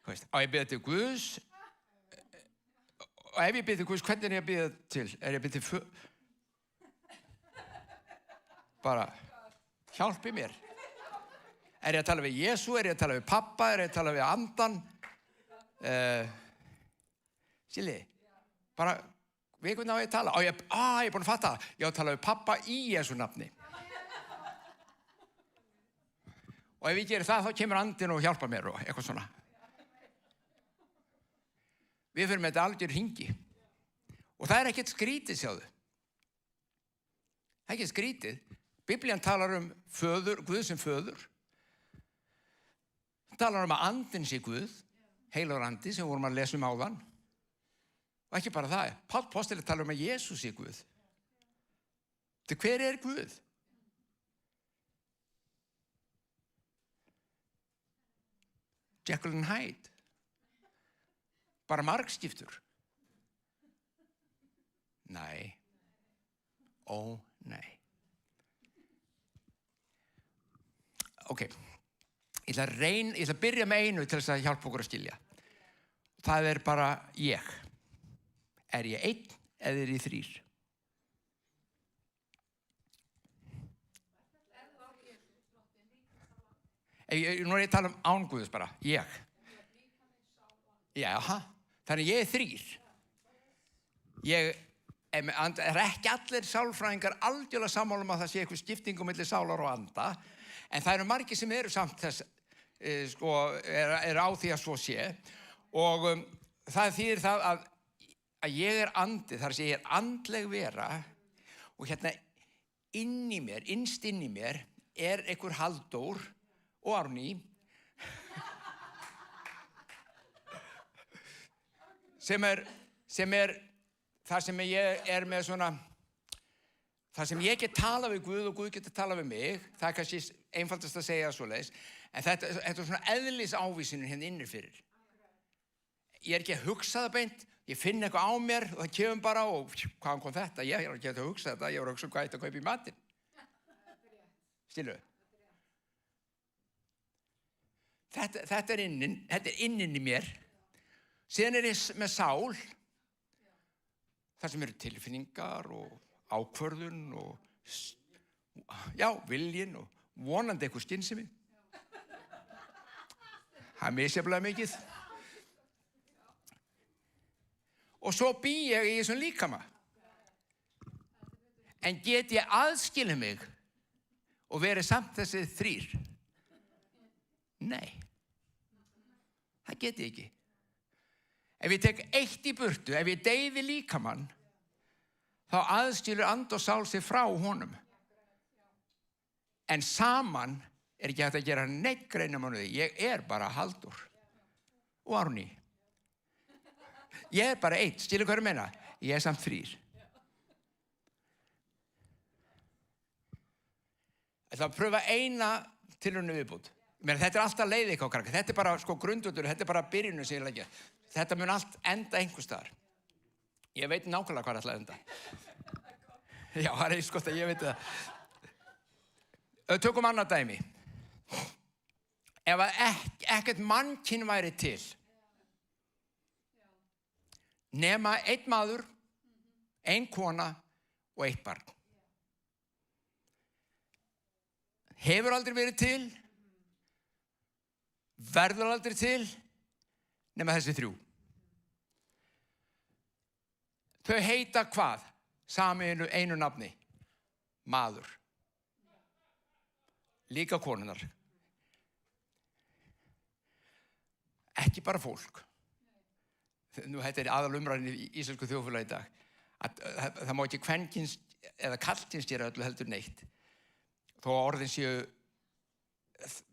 Speaker 6: á ég byrja til Guðs, og ef ég byrja til Guðs, hvernig ég að byrja til? Ég byrja til bara, hjálpi mér. Ég að tala við Jesú, ég að tala við pappa, ég að tala við andan? Silli, bara, við hvernig á ég að tala? Ég er búin að fatta það. Ég á að tala við pappa í Jesú nafni. Og ef ég gerir það, þá kemur andinn og hjálpa mér og eitthvað svona. Við fyrir með þetta algjör hringi. Og það ekkert skrítið, sjáðu. Það ekkert skrítið. Biblían talar föður, Guð sem föður. Það talar að andinn sé Guð, Heilagur Andi sem vorum að lesa áðan. Og ekki bara það. Páll Postuli talar að Jesús sé Guð. Til hver Guð? Jekyll and Hyde. Bara margskiptur. Nei. Nei. Ok. Ég ætla að byrja með einu til þess að hjálpa okkur að skilja. Það bara ég. Ég einn eða ég 3? Nú ég tala án Guðs bara, ég. Jaha, þannig ég 3. Ekki allir sálfræðingar algjörlega sammála að það sé eitthvað skipting milli sálar og anda, en það margir sem samt þess, á því að svo sé, og það þýðir það að ég andi, þar sé ég andleg vera, og hérna innst inn í mér einhver Halldór og Árný sem það sem ég með svona það sem ég get tala við Guð og Guð getur tala við mig, það kannski einfaldast að segja svoleiðis, en þetta svona eðlisávísunin hérna innir fyrir. Ég ekki að hugsa það beint, ég finn eitthvað á mér og það kemur bara og hvaðan kom þetta? Ég ekki að hugsa þetta, ég var að hugsa hvað ég ætti að kaupa í matinn. Stilu? Þetta innin í mér. Síðan ég með sál, þar sem eru tilfinningar og ákvörðun og viljinn og vonandi eitthvað skynsemi. Það misjafnlega mikið. Og svo bý ég í þessum líkama. En get ég aðskilið mig og verið samt þessi 3? Nei. Það get ég ekki. Ef ég tek eitt í burtu, ef ég deyfi líkamann, þá aðskilur and og sál sig frá honum. En saman ekki hægt að gera neitt greinarmánuði. Ég bara Halldór og Árný. Ég bara einn, skilur hvað ég meina? Ég samt 3. Ég ætla að pröfa eina tilraun viðbót. Men þetta alltaf leið eitthvað, krakkar. Þetta bara sko grundvöllur, þetta bara byrjunum sem ég leggja. Þetta mun allt enda einhvers staðar. Ég veit nákvæmlega hvað ætla að enda. Já, það eins gott að ég veit það. Tökum annað dæmi. Ef að ekkert mannkyn væri til, nema einn maður, ein kona og eitt barn. Hefur aldrei verið til, verður aldrei til, nema þessi þrjú. Þau heita hvað? Sameiginlegu einu nafni. Maður. Líka konurnar. Ekki bara fólk. Nú, þetta aðal umræðin í íslensku þjóðfélagi í dag. Það má ekki kvenkyns eða karlkyns gera öllu heldur neitt. Þó orðin séu,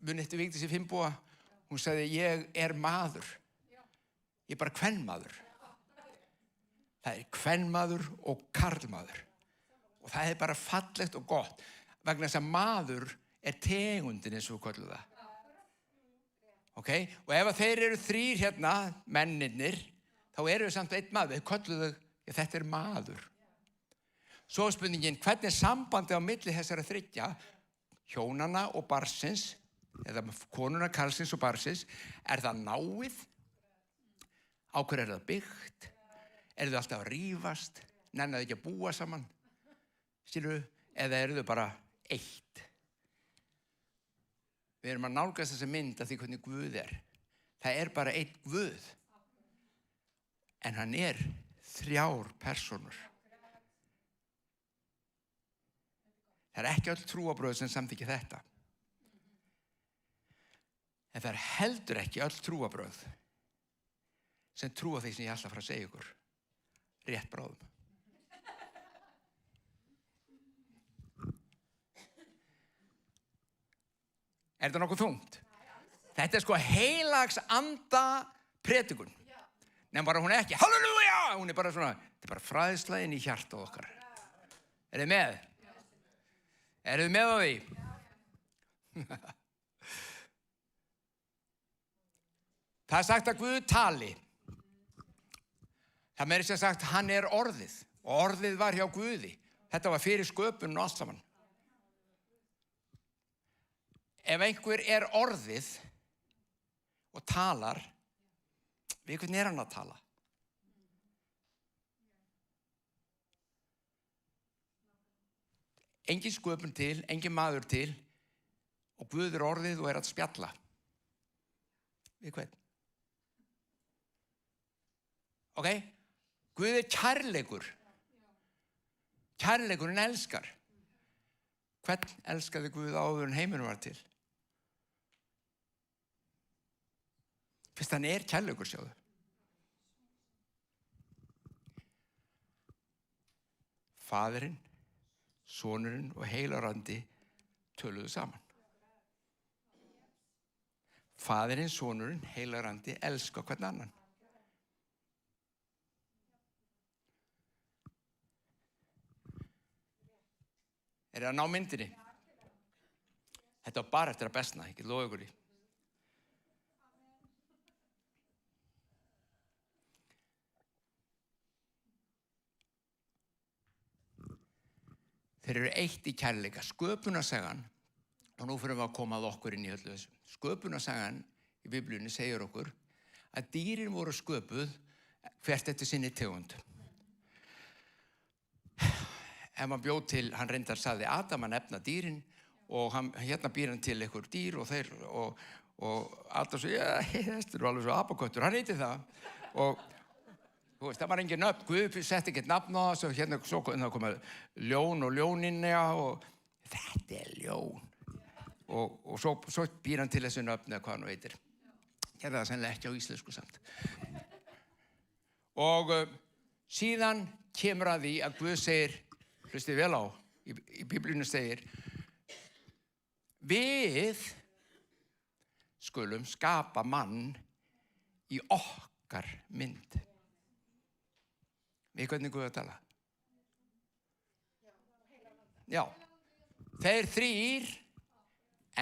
Speaker 6: munið eftir Vigdísi Finnboga, hún sagði, ég er maður. Ég er bara kvenmaður. Það er kvenmaður og karlmaður. Og það er bara fallegt og gott. Vegna þess að maður er tegundin eins og við köllum það. Ok? Og ef að þeir eru þrír hérna, mennirnir, þá eru við samt einn maður. Við köllum þau, ja, þetta er maður. Svo er spurningin, hvernig er sambandið á milli þessara þriggja, hjónanna og barnsins, eða konuna, karlsins og barnsins, er það náið? Á hverju er það byggt? Eru þau alltaf að rífast? Nenna þau ekki að búa saman? Skilurðu? Eða eru þau bara eitt? Við erum að nálgast þessa mynd af því hvernig Guð er. Það er bara einn Guð. En hann er 3 persónur. Það er ekki öll trúarbrögð sem samþykkja þetta. En það er heldur ekki öll trúarbrögð sem trúa því sem ég ætla að fara að segja ykkur. Rétt bráðum. Er þetta nokkuð þungt? Þetta er sko heilags anda predikun. Nefn bara hún er ekki, halleluja! Hún er bara svona, þetta er bara fræðsla inn í hjartað okkar. Er þið með? Er þið með á því? Það er sagt að Guð tali. Það meiri sem sagt, hann er orðið. Og orðið var hjá Guði. Þetta var fyrir sköpun og allt saman. Ef einhver er orðið og talar, við hvernig er hann að tala? Engin sköpun til, engin maður til og Guð er orðið og er að spjalla. Við hvern? Ok? Guð er kærleikur. Kærleikurinn elskar. Hvern elskaði Guð áður en heiminum var til? Fyrst hann er kærleikur, sjáðu. Faðirinn, sonurinn og heilarandi töluðu saman. Faðirinn, sonurinn, heilarandi elska hvern annan. Er það að ná myndinni? Þetta var bara eftir að besna, ég get lofa ykkur í. Þeir eru eitt í kærleika, sköpunarsagan, og nú fyrir við að koma að okkur inn í öllu þessu. Sköpunarsagan í Biblíunni segir okkur að dýrin voru sköpuð hvert eftir sinni tegund. Ef maður bjóð til, hann reyndar sagði Adam að nefna dýrin og hérna býr hann til einhver dýr og þeir og Adam svo, ja, þetta er alveg svo apaköttur, hann heiti það og þú veist, það var engin nöfn, Guð setti ekkert nafn á það, og hérna svo koma ljón og ljóninja og þetta er ljón og svo býr hann til þessu nöfn eða hvað hann veitir. Gerði það sennilega ekki á íslensku samt. Og síðan kemur að því að Guð segir, hlustið vel á, í Biblíunni segir, við skulum skapa mann í okkar mynd. Við hvernig Guð að tala? Já, þeir 3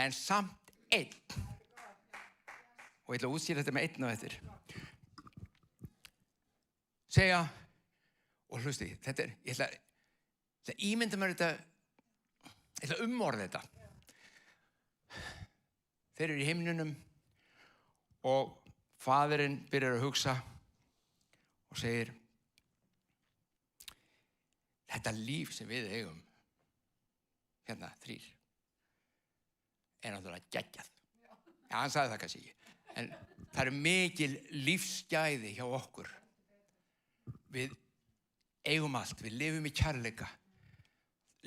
Speaker 6: en samt 1. og ég ætla að útskýra þetta með einn og eftir. Segja, og hlusti, þetta ég ætla að ímynda mér þetta, ég ætla að umorða þetta. Þeir eru í himninum og faðirinn byrjar að hugsa og segir, þetta líf sem við eigum, hérna 3, er náttúrulega geggjað. Já, hann sagði það kannski ekki. En það eru mikil lífsgæði hjá okkur. Við eigum allt, við lifum í kærleika.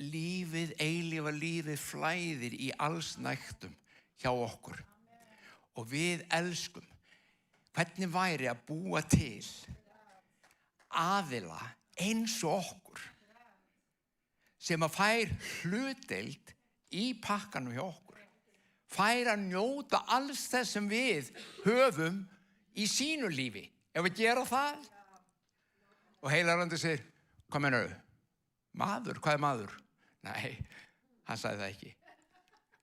Speaker 6: Lífið, eilífa lífið flæðir í allsnægtum hjá okkur. Og við elskum. Hvernig væri að búa til aðila eins og okkur sem að fær hlutdeild í pakkanum hjá okkur, fær að njóta alls þess sem við höfum í sínu lífi. Ef við gera það, og heilarandi segir, hvað meinarðu? Maður, hvað er maður? Nei, hann sagði það ekki.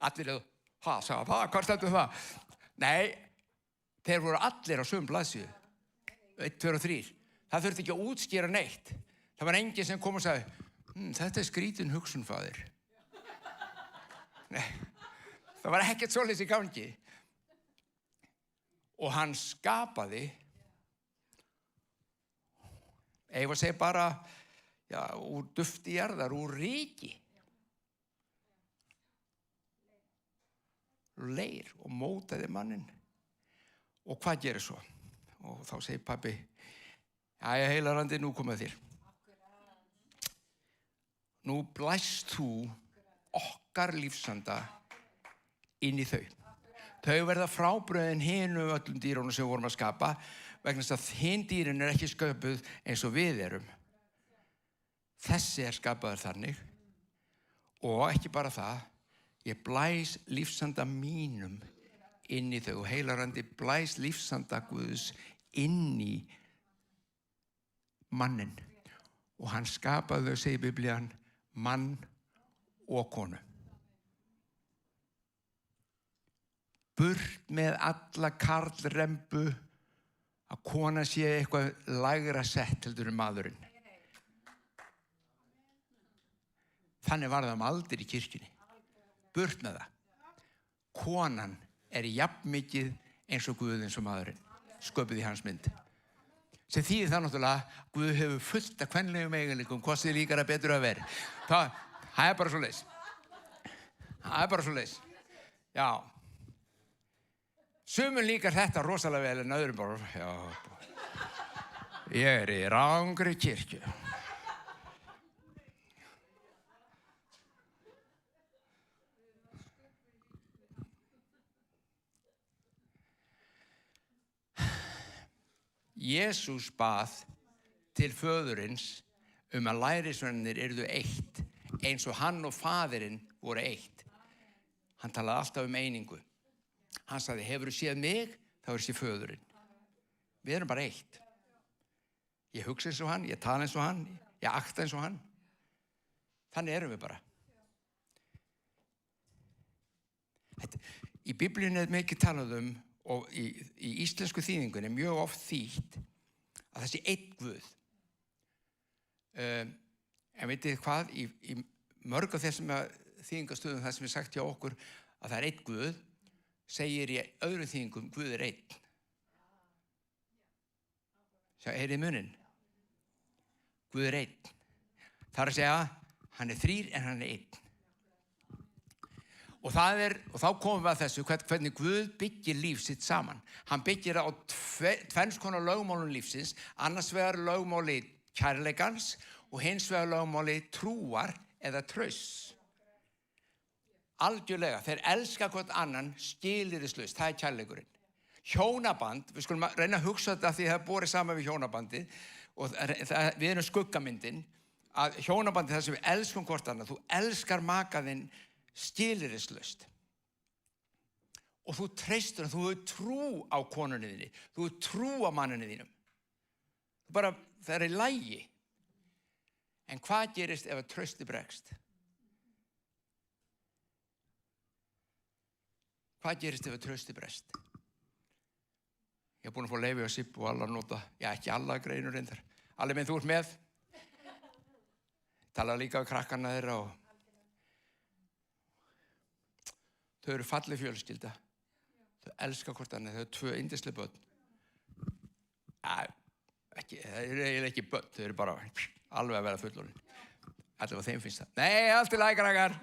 Speaker 6: Allir, sagði það, hvað stendur það? Nei, þeir voru allir á sömu blaðsíðu. 1, 2 og 3. Það þurfti ekki að útskýra neitt. Það var enginn sem kom og sagði, þetta er skrítin hugsun, faðir. Nei, það var ekkert svoleiðis í gangi. Og hann skapaði, Eva segir bara, úr dufti jarðar, úr ryki. Leir og mótaði manninn. Og hvað gerir svo? Og þá segir pabbi, jæja, heilarandi, nú komið þér. Nú blæst þú okkar lífsanda inn í þau. Þau verða frábrugðin hinum öllum dýrunum sem við vorum að skapa, vegna þess að hin dýrin er ekki sköpuð eins og við erum. Þessi er skapaður þannig, og ekki bara það, ég blæs lífsanda mínum inn í þau, og heilarandi blæs lífsanda Guðs inn í manninn. Og hann skapaði þau, segir Biblían, mann og konu. Burt með alla karlrembu að kona sé eitthvað lægra sett heldur en maðurinn. Þannig var það aldir í kirkjunni. Burt með það. Konan er jafnmikið eins og Guð eins og maðurinn, sköpuð í hans mynd. Sem þýðir það náttúrulega, Guð hefur fullt af kvenlegum eiginleikum, hvort þið líkar að betur að vera. Það er bara svoleiðis. Það er bara svoleiðis. Já. Sumum líkar þetta rosalega vel en öðrum bara, ég er í rangri kirkju. Jesús bað til föðurins að lærisveinarnir yrðu eitt, eins og hann og faðirinn voru eitt. Hann talaði alltaf einingu. Hann sagði, hefurðu séð mig, þá séð föðurinn. Við erum bara eitt. Ég hugsa eins og hann, ég tala eins og hann, ég akta eins og hann. Þannig erum við bara. Í Biblíunni er mikið talað og í íslensku þýðingunni er mjög oft þýtt að það sé einn Guð. En vitið hvað, í mörg af þessum þýðingastöðum það sem er sagt hjá okkur að það er einn Guð, segir í öðrum þýðingum Guð er einn. Sjá, heyrið muninn. Guð er einn. Það er að segja, hann er 3 en hann er einn. Og þá komum við að þessu, hvernig Guð byggir líf sitt saman. Hann byggir á tvenns konar lögmálum lífsins, annars vegar lögmáli kærleikans og hins vegar lögmáli trúar eða trausts. Algjörlega, þeir elska hvort annan skilyrðislaust, það er kærleikurinn. Hjónaband, við skulum reyna að hugsa þetta því það er borið saman við hjónabandið og við erum skuggamyndin, að hjónabandið það sem við elskum hvort annað, þú elskar maka þinn skilyrðislaust. Og þú treystur, þú hefur trú á konunni þinni, þú hefur trú á manninni þínum. Það er í lagi. En hvað gerist ef að trausti bregst? Hvað gerist ef að trausti bregst? er búin að fá leyfi á Sibbu og alla nota, já ekki alla greinur reyndar. Alli minn, þú ert með. Talaði líka við krakkana þeirra og þau eru falleg fjölskylda. Þau elska hvort annað, þau eru 2 yndisleg börn. Það eru eiginlega ekki börn, þau eru bara alveg að vera fullorðin. Allavega þeim finnst það. Nei, allt í lagi krakkar.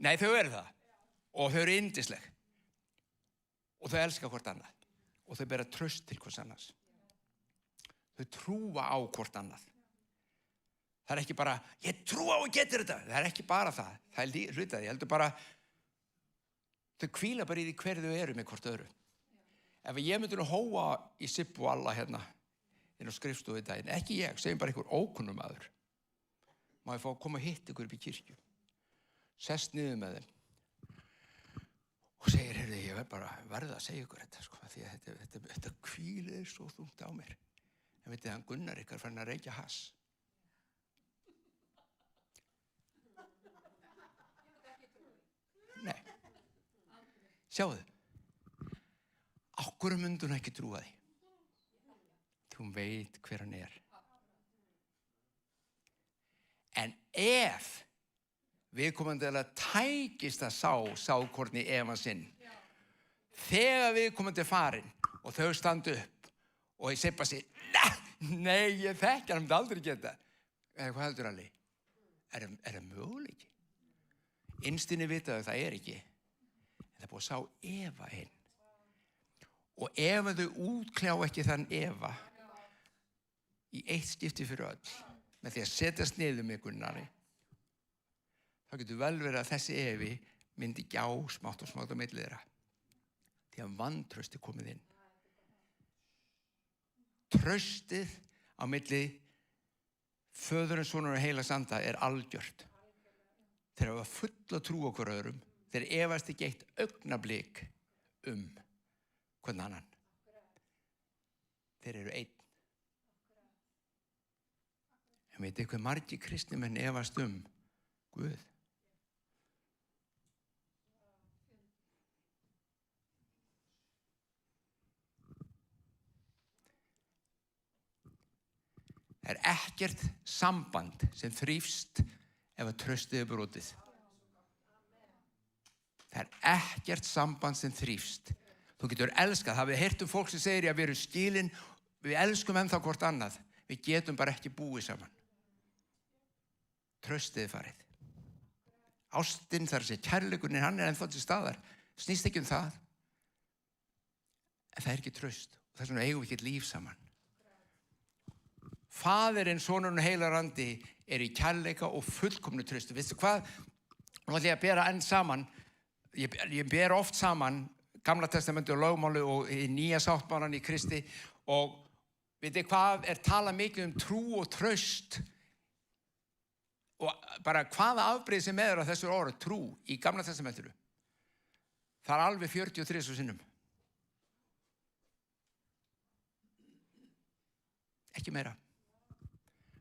Speaker 6: Nei, þau eru það. Og þau eru yndisleg. Og þau elska hvort annað. Og þau bera traust til hvers annars. Þau trúa á hvort annað. Það er ekki bara, ég trúa á og getur þetta. Það er ekki bara það. Það er hlutað. Ég heldur bara, þau hvíla bara í því hver þau eru með hvort öðru. Ef ég myndi nú hóa í Sibbu og alla hérna inn á skrifstofu í daginn, ekki ég, segjum bara einhver ókunnum maður. Má ég fá að koma og hitta ykkur upp í kirkju. Sest niður með þeim. Og segir, heyrðu, ég bara verða að segja ykkur þetta, sko, því að þetta hvílir svo þungt á mér. En veitir, hann Gunnar ykkar fann að reykja hass. Nei. Sjáðu. Á hverju myndi hún ekki trúa því? Því hún veit hver hann er. En ef viðkomandi að tækist að sá hvorni efa sinn. Þegar viðkomandi farinn og þau standa upp og ég sippa sig, nei, ég þekki hann, myndi aldrei geta. Eða hvað heldur allir? Er það möguleiki? Innstinni vitaðu það er ekki. En það er búið að sá efa inn. Og ef þau útkljá ekki þann efa í eitt skipti fyrir öll, með því að setjast niður með Gunnari, þá getur vel verið að þessi efi myndi gjá smátt og smátt á milli þeirra. Því að vantraust er komið inn. Traustið á milli Föðurinn, Sonur og Heilags Anda er algjört. Þeir hafa fulla trú á hver öðrum. Þeir efast ekki eitt augnablik hvern annan. Þeir eru einn. En veitir hver margir kristnimenn efast Guð. Það er ekkert samband sem þrífst ef að traustið er brotið. Það er ekkert samband sem þrífst. Þú getur elskað, það við heyrt fólk sem segir að við erum skilin, við elskum ennþá hvort annað. Við getum bara ekki búið saman. Traustið er farið. Ástin þar sé kærleikurinn, hann er ennþá til staðar. Snýst ekki það. En það er ekki traust. Þess vegna eigum við ekki líf saman. Faðirinn, Sonurinn og Heilagur Andi er í kærleika og fullkomnu trausti. Veistu hvað? Nú ætla ég að bera enn saman. Ég ber oft saman Gamla testamentið og lögmáli og í Nýja sáttmálann í Kristi. Og veitu hvað er talað mikið trú og traust. Og bara hvaða afbrigði sem er á þessu orð, trú, í Gamla testamentinu. Það er alveg 43 sinnum. Ekki meira.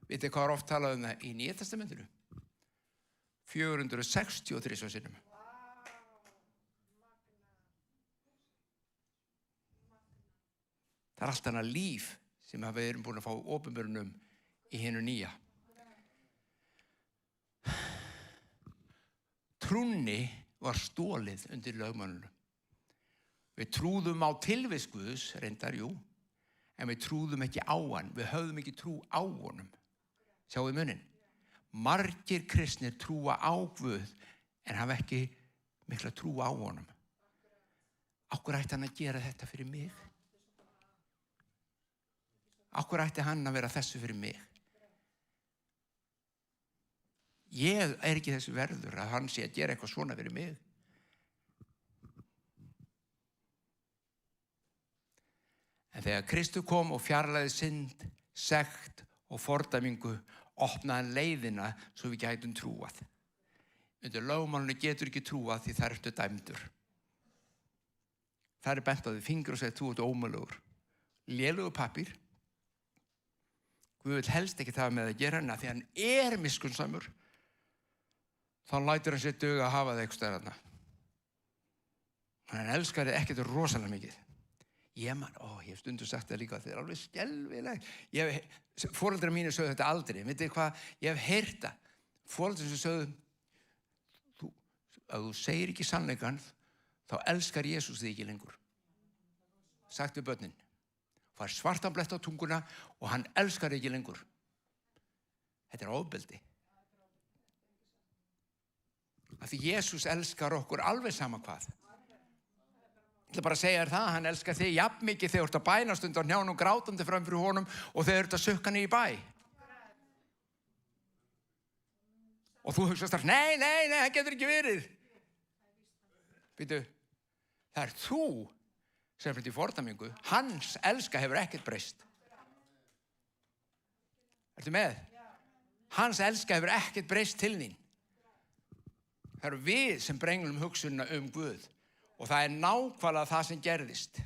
Speaker 6: Vitið hvað er oft talað það í Nýja testamentinu? 463 sinnum. Það er allt annað líf sem við erum búin að fá opinberun í hinu nýja. Trúnni var stólið undir lögmannunum. Við trúðum á tilvist Guðs, reyndar, jú, en við trúðum ekki á hann. Við höfðum ekki trú á honum. Sjáu munin. Margir kristnir trúa á Guð en hafa ekki mikla trú á honum. Af hverju ætti hann að gera þetta fyrir mig? Af hverju ætti hann að vera þessu fyrir mig? Ég er ekki þessu verður að hann sé að gera eitthvað svona fyrir mig. En þegar Kristur kom og fjarlæði synd, sekt og fordæmingu, opnaði leiðina svo við gætum trúað. Undir lögmálinu getur ekki trúað því þar ertu dæmdur. Það er bent á því fingur og segir þú ert ómögulegur. Lélegur pappír. Guð vill helst ekki það með að gera hana því hann er miskunnsamur. Þá lætur hann sér duga að hafa það eitthvað stærðarna. Hann elskar þið ekkert rosalega mikið. Ég hef stundum sagt það líka, þetta alveg skelfilegt. Foreldrar mínu sögðu þetta aldrei, vitið hvað, ég hef heyrt það. Foreldrar sem sögðu, að þú segir ekki sannleikann, þá elskar Jesús þig ekki lengur. Sagt við börnin. Fær svartan blett á tunguna og hann elskar þig ekki lengur. Þetta ofbeldi. Af því Jesús elskar okkur alveg sama hvað. Ég ætla bara að segja þér það, hann elskar þig jafn mikið þegar þú ert að bænast undan hnjánum grátandi fram fyrir honum og þegar þú ert að sukka niður í bæ. Og þú hugsast þar, nei, það getur ekki verið. Býtu, það er þú sem fyrir í fordæmingu, hans elska hefur ekkert breyst. Ertu með? Hans elska hefur ekkert breyst til þín. Það eru við sem brenglum hugsunna Guð. Og það er nákvæmlega það sem gerðist.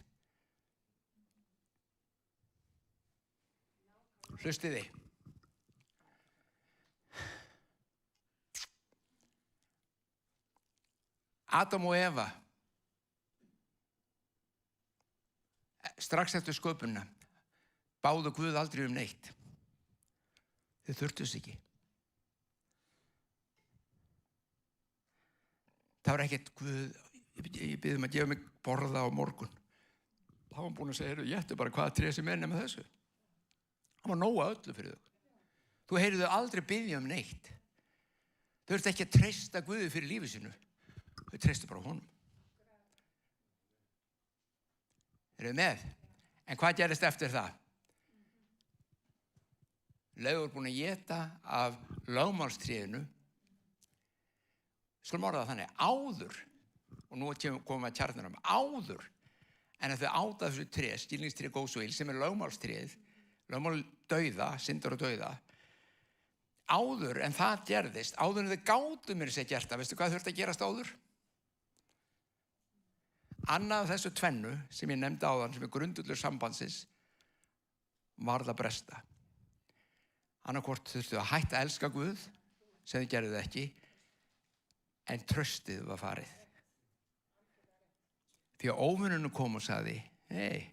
Speaker 6: Hlustiði. Adam og Eva, strax eftir sköpunina, báðu Guð aldrei neitt. Þau þurftust ekki. Það var ekkert Guð, ég bið að gefa mig borða á morgun. Það var búin að segja, ég ætti bara hvaða tré sem nema þessu. Það var nóga öllu fyrir þau. Þú heyrðu þau aldrei biðja neitt. Þau þurftu ekki að treysta Guði fyrir lífi sinu. Þau treystu bara honum. Eruð með? En hvað gerist eftir það? Leifur búin að éta af lögmálstrénu. Skulum orða það þannig, áður, og nú komum við að kjarnanum, áður en að þau áta þessu tré, skilningstré góðs og ills, sem lögmálstréð, lögmál dauða, syndar og dauða, áður en það gerðist, áður en þau gátu mér sér gert það, veistu hvað þurfti að gerast áður? Annað af þessu tvennu sem ég nefndi áðan, sem grundvöllur sambandsins, varð að bresta. Annaðhvort þurftu að hætta að elska Guð, sem þau gerðu það ekki, en tröstið var farið. Því að óvinnunum kom og sagði, hey,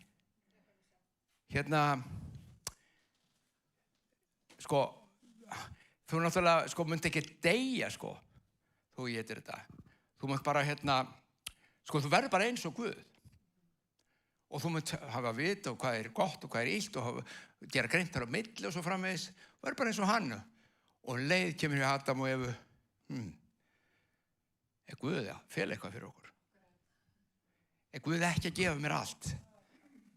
Speaker 6: þú náttúrulega, myndi ekki deyja, þú getur þetta. Þú mátt bara, þú verður bara eins og Guð. Og þú mátt hafa vit og hvað er gott og hvað er illt og gera greint þar á milli og svo framvegis. Verður bara eins og hann. Og leið kemur hjá Adam og Evu, er Guð fel eitthvað fyrir okkur? Er Guð ekki að gefa mér allt?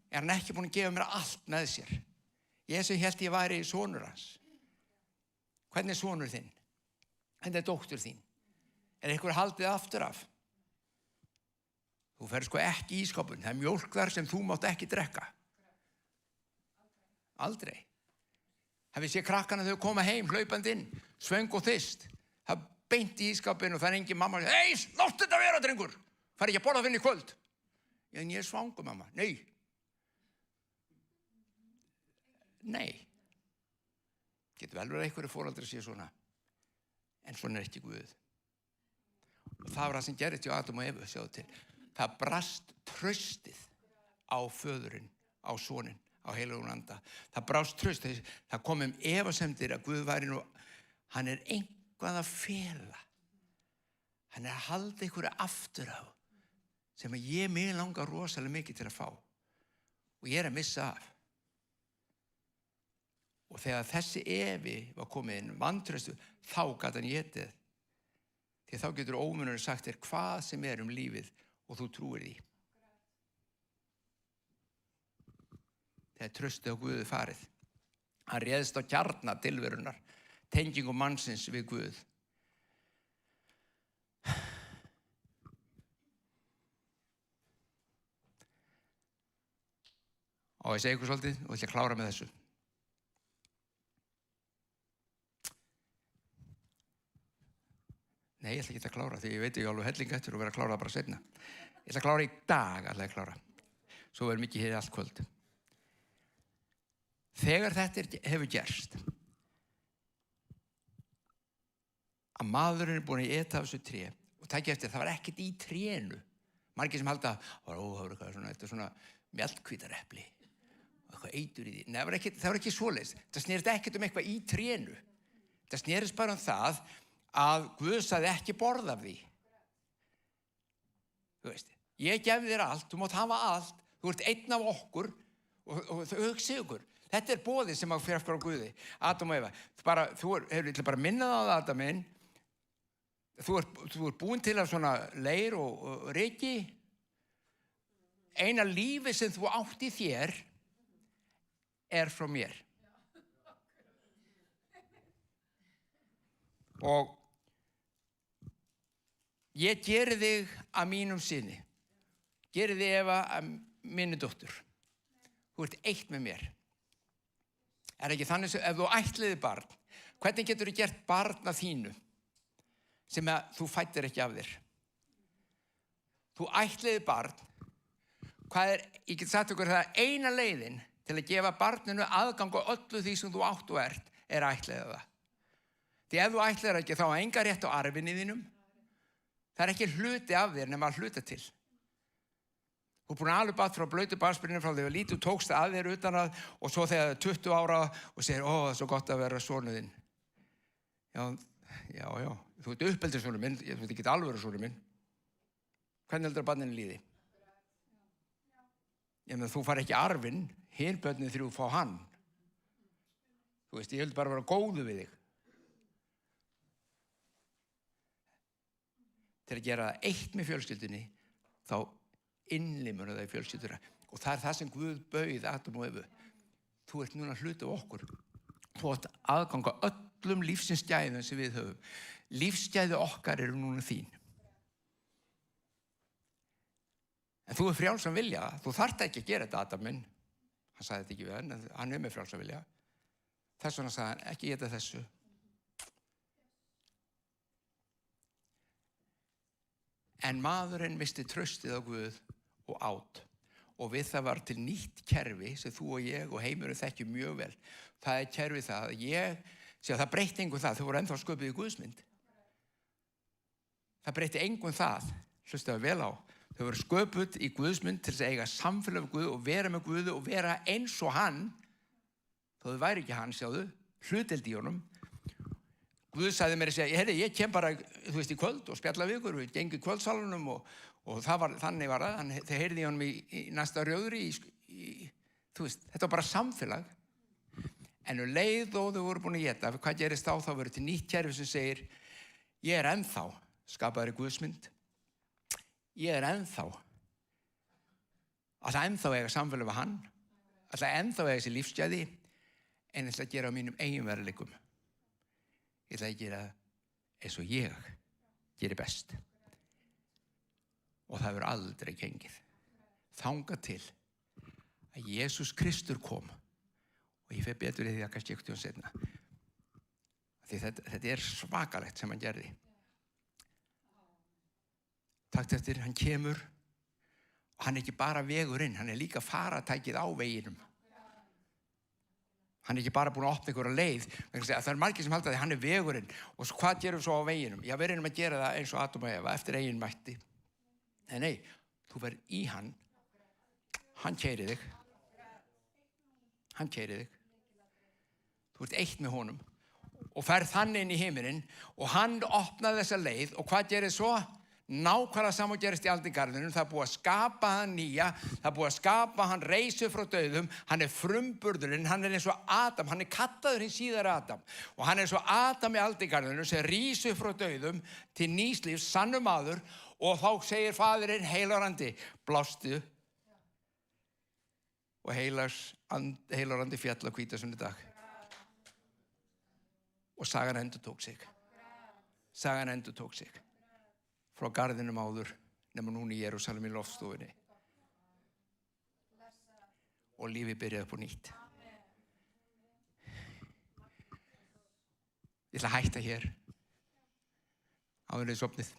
Speaker 6: Er hann ekki búin að gefa mér allt með sér? Ég sem hélt ég væri sonur hans. Hvernig er sonur þinn? Hvernig er dóttur þín? Er eitthvað haldið aftur af? Þú ferð ekki í skápinn. Það er mjólk þar sem þú mátt ekki drekka. Aldrei. Hafið séð krakkana þau koma heim, hlaupandi inn, svöng og þyst. Það beint í ískapinu og það er engin mamma. Hei, láttu þetta vera, drengur. Fari ekki að borða fyrir í kvöld. En ég er svangur, mamma. Nei. Getur vel verið einhverju foreldrar sé svona. En svona er ekki Guð. Og það var það sem gerðist hjá Adam og Evu, sjáðu til. Það brast traustið á föðurinn, á soninn, á heilagum anda. Það brast traustið. Það kom efasemdir að Guð væri nú, hann er eitthvað að fela. Hann er að halda einhverju aftur á sem að mig langar rosalega mikið til að fá. Og ég er að missa af. Og þegar þessi efi var komið inn, vantraustu, þá gat hann étið. Því þá getur óvinnurinn sagt þér hvað sem er lífið og þú trúir því. Þegar traustið á Guði farið. Hann réðst á kjarna tilverunar, tengingu mannsins við Guð. Og ég segi ykkur svolítið og ætla að klára með þessu. Nei, ég ætla ekki að klára því ég veit ég alveg helling eftir og vera að klára það bara seinna. Ég ætla að klára í dag, ætla að klára. Svo verður mikið hér allt kvöld. Þegar þetta hefur gerst, að maðurinn er búin að éta af þessu tré og tækja eftir, það var ekkert í trénu. Margir sem halda, þetta er svona mjallhvítarepli og eitthvað eitur í því. Nei, það var ekki svoleiðis. Það snerist ekkert eitthvað í trénu. Það snerist bara það að Guð sagði ekki borða af því. Þú veist, ég gef þér allt, þú mátt hafa allt, þú ert einn af okkur og þau hugsi ykkur. Þetta boðið sem að fyrir frá Guði, Adam og Eva. Ég ætla bara að minna það á það, Adam minn. Þú ert búin til af svona leir og ryki. Eina lífi sem þú átt í þér frá mér. Og ég geri þig að mínum syni. Geri þig Eva að minni dóttur. Þú ert eitt með mér. Ekki þannig sem ef þú ættliði barn, hvernig getur þú gert barn af þínu sem að þú fættir ekki af þér? Þú ættliði barn, ég get sagt ykkur það, eina leiðin til að gefa barninu aðgang á öllu því sem þú átt og ert, að ættleiða það. Því ef þú ættleiðir ekki þá á enga rétt á arfinni þínum, það ekki hluti af þér nema að hluta til. Þú er búin að alveg bat frá blautu barnsbyrjunni frá þegar lítið tókst að þér utan að og svo þegar það er 20 ára og segir, það er svo gott að vera sonur þinn. Já, þú ert uppeldið sonur minn, þú ert ekki alveg vera sonur minn. Hvernig heldur að barninu líði? Þú far ekki arfinn, hin börnin 3 fá hann. Þú veist, ég held bara að vera góðu við þig. Til að gera það eitt með fjölskyldunni, þá innlimur það í fjölskylduna og það það sem Guð bauð Adam og Evu. Þú ert núna hluti af okkur. Þú átt aðgang á öllum lífsins gæðum sem við höfum. Lífsgæði okkar eru núna þín. En þú frjálsan vilja. Þú þarft ekki að gera þetta, Adam minn. Hann sagði þetta ekki við hann, en hann með frjálsan vilja. Þess vegna sagði hann, ekki geta þessu. En maðurinn misti traustið á Guð og át. Og við það var til nýtt kerfi sem þú og ég og heimurinn þekkjum mjög vel. Það kerfi það að það breytti engum það, þau voru ennþá sköpuð í Guðsmynd. Það breytti engum það, hlustaðu vel á. Þau voru sköpuð í Guðsmynd til þess að eiga samfélag við Guð og vera með Guð og vera eins og hann, þó þau væri ekki hann, sjáðu, hlutdeild í honum. Guð sagði mér að segja, ég kem bara, þú veist, í kvöld og spjalla við ykkur, við gengum í kvöldsalunum og þannig var það, þeir heyrði í honum í næsta rjóðri, þú veist, þetta var bara samfélag. En leið og þau voru búin að geta, hvað gerist þá verður til nýtt kerfi sem segir, ég ennþá skapaður í Guðsmynd, ég ennþá, alltaf ennþá eiga samfélag við hann, alltaf ennþá eiga þessi lífsgæði, en ætla að gera á mínum eigin veruleikum. Ég ætla að gera eins og ég gerir best. Og það hefur aldrei gengið. Þangað til að Jesús Kristur kom. Og ég fer betur í því að kannski ekkert seinna. Því þetta svakalegt sem hann gerði. Takt eftir, hann kemur og hann ekki bara vegurinn, hann líka faratækið á veginum. Hann ekki bara búin að opna einhverja leið. Það margir sem halda því hann vegurinn. Og hvað gerum við svo á veginum? Já, við reynum að gera það eins og Adam og Eva eftir eigin mætti. En nei, þú verð í hann. Hann keyrir þig. Hann keyrir þig. Þú ert eitt með honum. Og ferð þannig inn í himinin. Og hann opnaði þessa leið. Og hvað gerir svo? Nákvæmlega saman gerist í aldingarðinum. Það búið að skapa hann nýja, það búið að skapa hann reisu frá dauðum, hann frumburðurinn, hann eins og Adam, hann kallaður hinn síðari Adam og hann eins og Adam í aldingarðinum sem rísu frá dauðum til nýs lífs, sannur maður og þá segir faðirinn heilagur andi, blástu og heilagur andi fjall á hvítasunnu dag og sagan endurtók sig. Frá garðinum áður, nema núna í Jerúsalem í loftstofunni. Og lífið byrjaði upp á nýtt. Ég ætla að hætta hér. Áður en þið sofnið.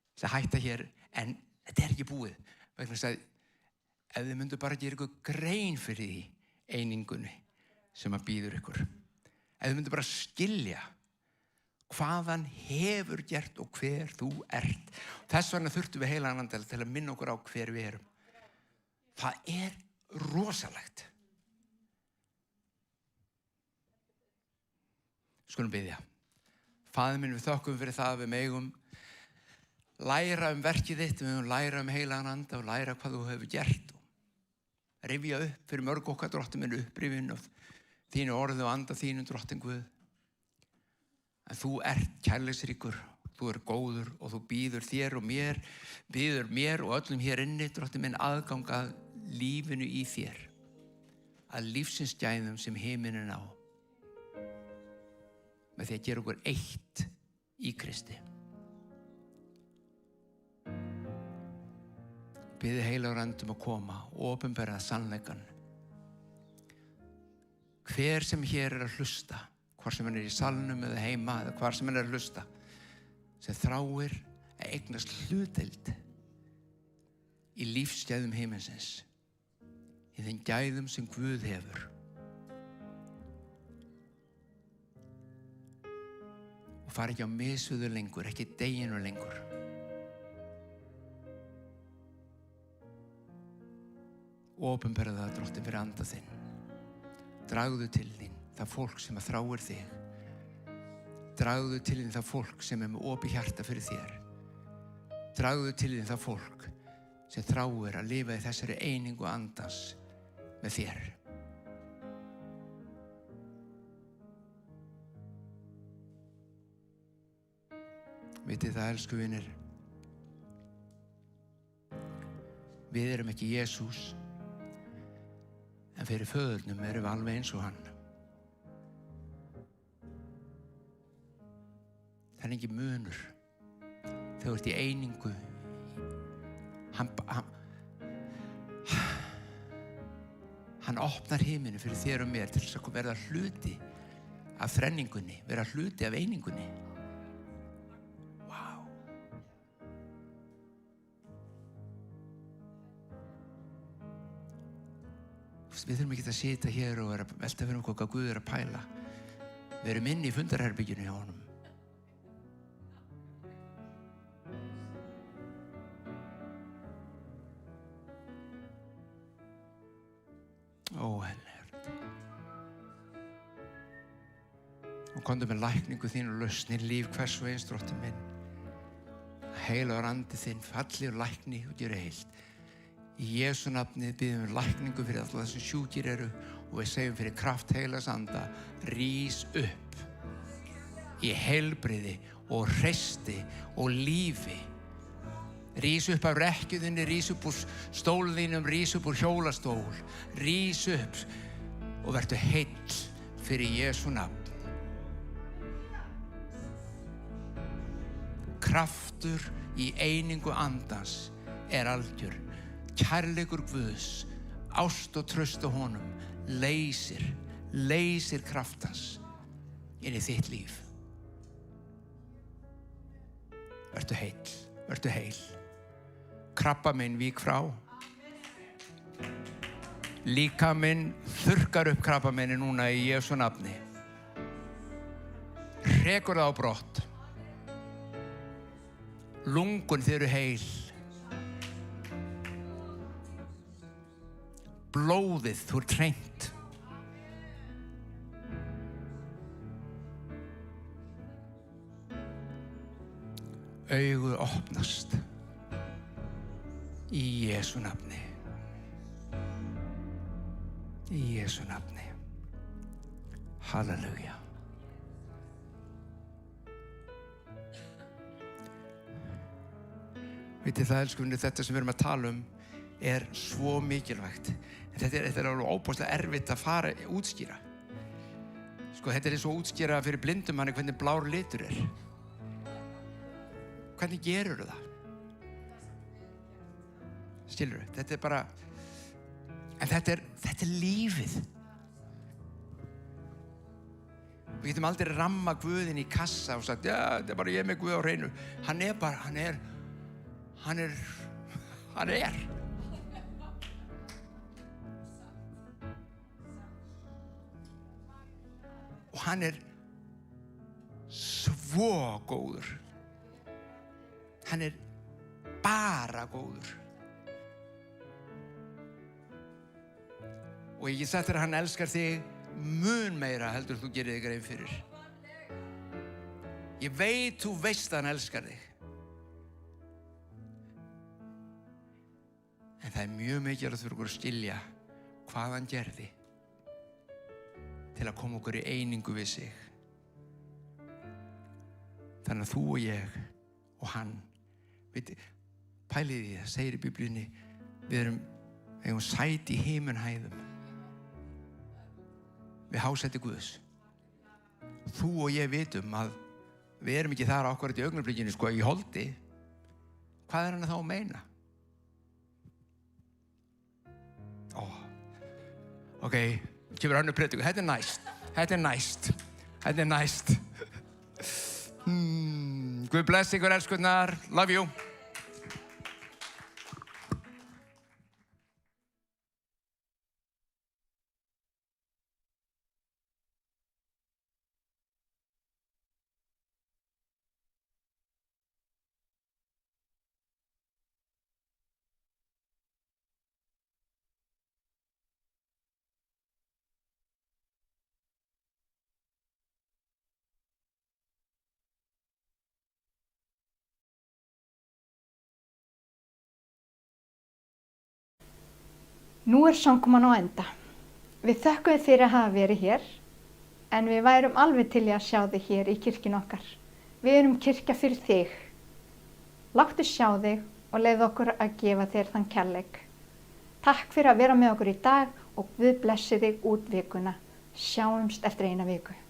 Speaker 6: Ég ætla að hætta hér, en þetta ekki búið. Vegna þess að ef þið myndu bara gera ykkur grein fyrir því einingunni sem að býður ykkur. Ef þið myndu bara skilja hvað hann hefur gert og hver þú ert. Þess vegna þurftum við heilagan anda til að minna okkur á hver við erum. Það rosalegt. Skulum biðja. Faðir minn, við þökkum fyrir það að við megum læra verkið þitt, við megum læra heilagan anda og læra hvað þú hefur gert og rifja upp fyrir mörg okkar Drottinn minn upprifin og þínu orði og anda þínu Drottinn Guð. En þú ert kærleiksríkur, þú góður og þú býður þér og mér og öllum hér inni, Drottinn minn, aðgang að lífinu í þér, að lífsins gæðum sem himinin á, með því að gera okkur eitt í Kristi. Biði heilagur andum að koma og opinbera sannleikann. Hver sem hér að hlusta, hvort sem hann í salnum eða heima eða hvar sem hann að hlusta, sem þráir að eignast hlutdeild í lífsgæðum himinsins, í þeim gæðum sem Guð hefur. Og fara ekki á missuðu lengur, ekki deginu lengur. Opinbera það, Drottinn, fyrir anda þinn. Dragðu til þín það fólk sem að þráir þig. Dragðu til þín það fólk sem með opið hjarta fyrir þér. Dragðu til þín það fólk sem þráir að lifa í þessari einingu andans með þér. Vitið það, elsku vinir, við erum ekki Jesús, en fyrir föðurnum erum við alveg eins og hann. Það er engin munur. Þegar þú ert í einingu, hann opnar himinu fyrir þér og mér til þess að verða hluti af þrenningunni, vera hluti af einingunni. Vá. Við þurfum ekki að sitja hér og vera velta fyrir hvað Guð að pæla. Við erum inn í fundarherberginu hjá honum. Óhellert. Og komdu með lækningu þín og lausnir líf hvers og eins, Drottinn minn. Heilagur andi þinn falli og lækni og gera heilt. Í Jesú nafni biðjum við lækningu fyrir alla þessum sjúkir eru og við segjum fyrir kraft heilags anda, rís upp í heilbrigði og hreysti og lífi. Rís upp af rekkjuðinni, rís upp úr stólðinum, rís upp úr hjólastól, rís upp og vertu heill fyrir Jesú nafn. Kraftur í einingu andans algjör. Kærleikur Guðs, ást og traust á honum leysir kraftans inn í þitt líf. Vertu heil. Krabbamein vík frá. Líkaminn þurrkar upp krabbameini núna í Jesú nafni. Hrekur það á brott. Lungun þið eru heil. Blóðið, þú hreint. Augu opnast í Jesú nafni. Í Jesú nafni. Halleluja. Vitið það, elskunni, þetta sem við erum að tala svo mikilvægt. Þetta alveg óbúslega erfitt að fara útskýra. Sko, þetta eins og útskýra fyrir blindum manni hvernig blár litur Hvernig gerur það? Skilurðu? Þetta bara, en þetta lífið. Við getum aldrei ramma Guðinn í kassa og sagt, já, þetta bara ég með Guð á hreinu. Hann er. Og hann svo góður. Hann er bara góður. Og ég get sagt þér að hann elskar þig mun meira heldur þú gerir þig grein fyrir. Ég veit þú veist að hann elskar þig. En það er mjög mikilvægt fyrir okkur að skilja hvað hann gerði til að koma okkur í einingu við sig. Þannig að þú og ég og hann, pælið í það, segir í Biblíunni, við eigum sæti í himinhæðum. Við hásæti Guðs. Þú og ég vitum að við erum ekki þar ákvarðið í augnablikinu, sko, í holdi. Hvað er hann þá að meina? Ok, kemur önnur predikun. Þetta er næst. Guð bless ykkur, elskurnar. Love you.
Speaker 2: Nú er samkoman á enda. Við þökkum þér fyrir að hafa verið hér, en við værum alveg til í að sjá þig hér í kirkjunni okkar. Við erum kirkja fyrir þig. Láttu sjá þig og leyfðu okkur að gefa þér þann kærleik. Takk fyrir að vera með okkur í dag og Guð blessi þig út vikuna. Sjáumst eftir 1 viku.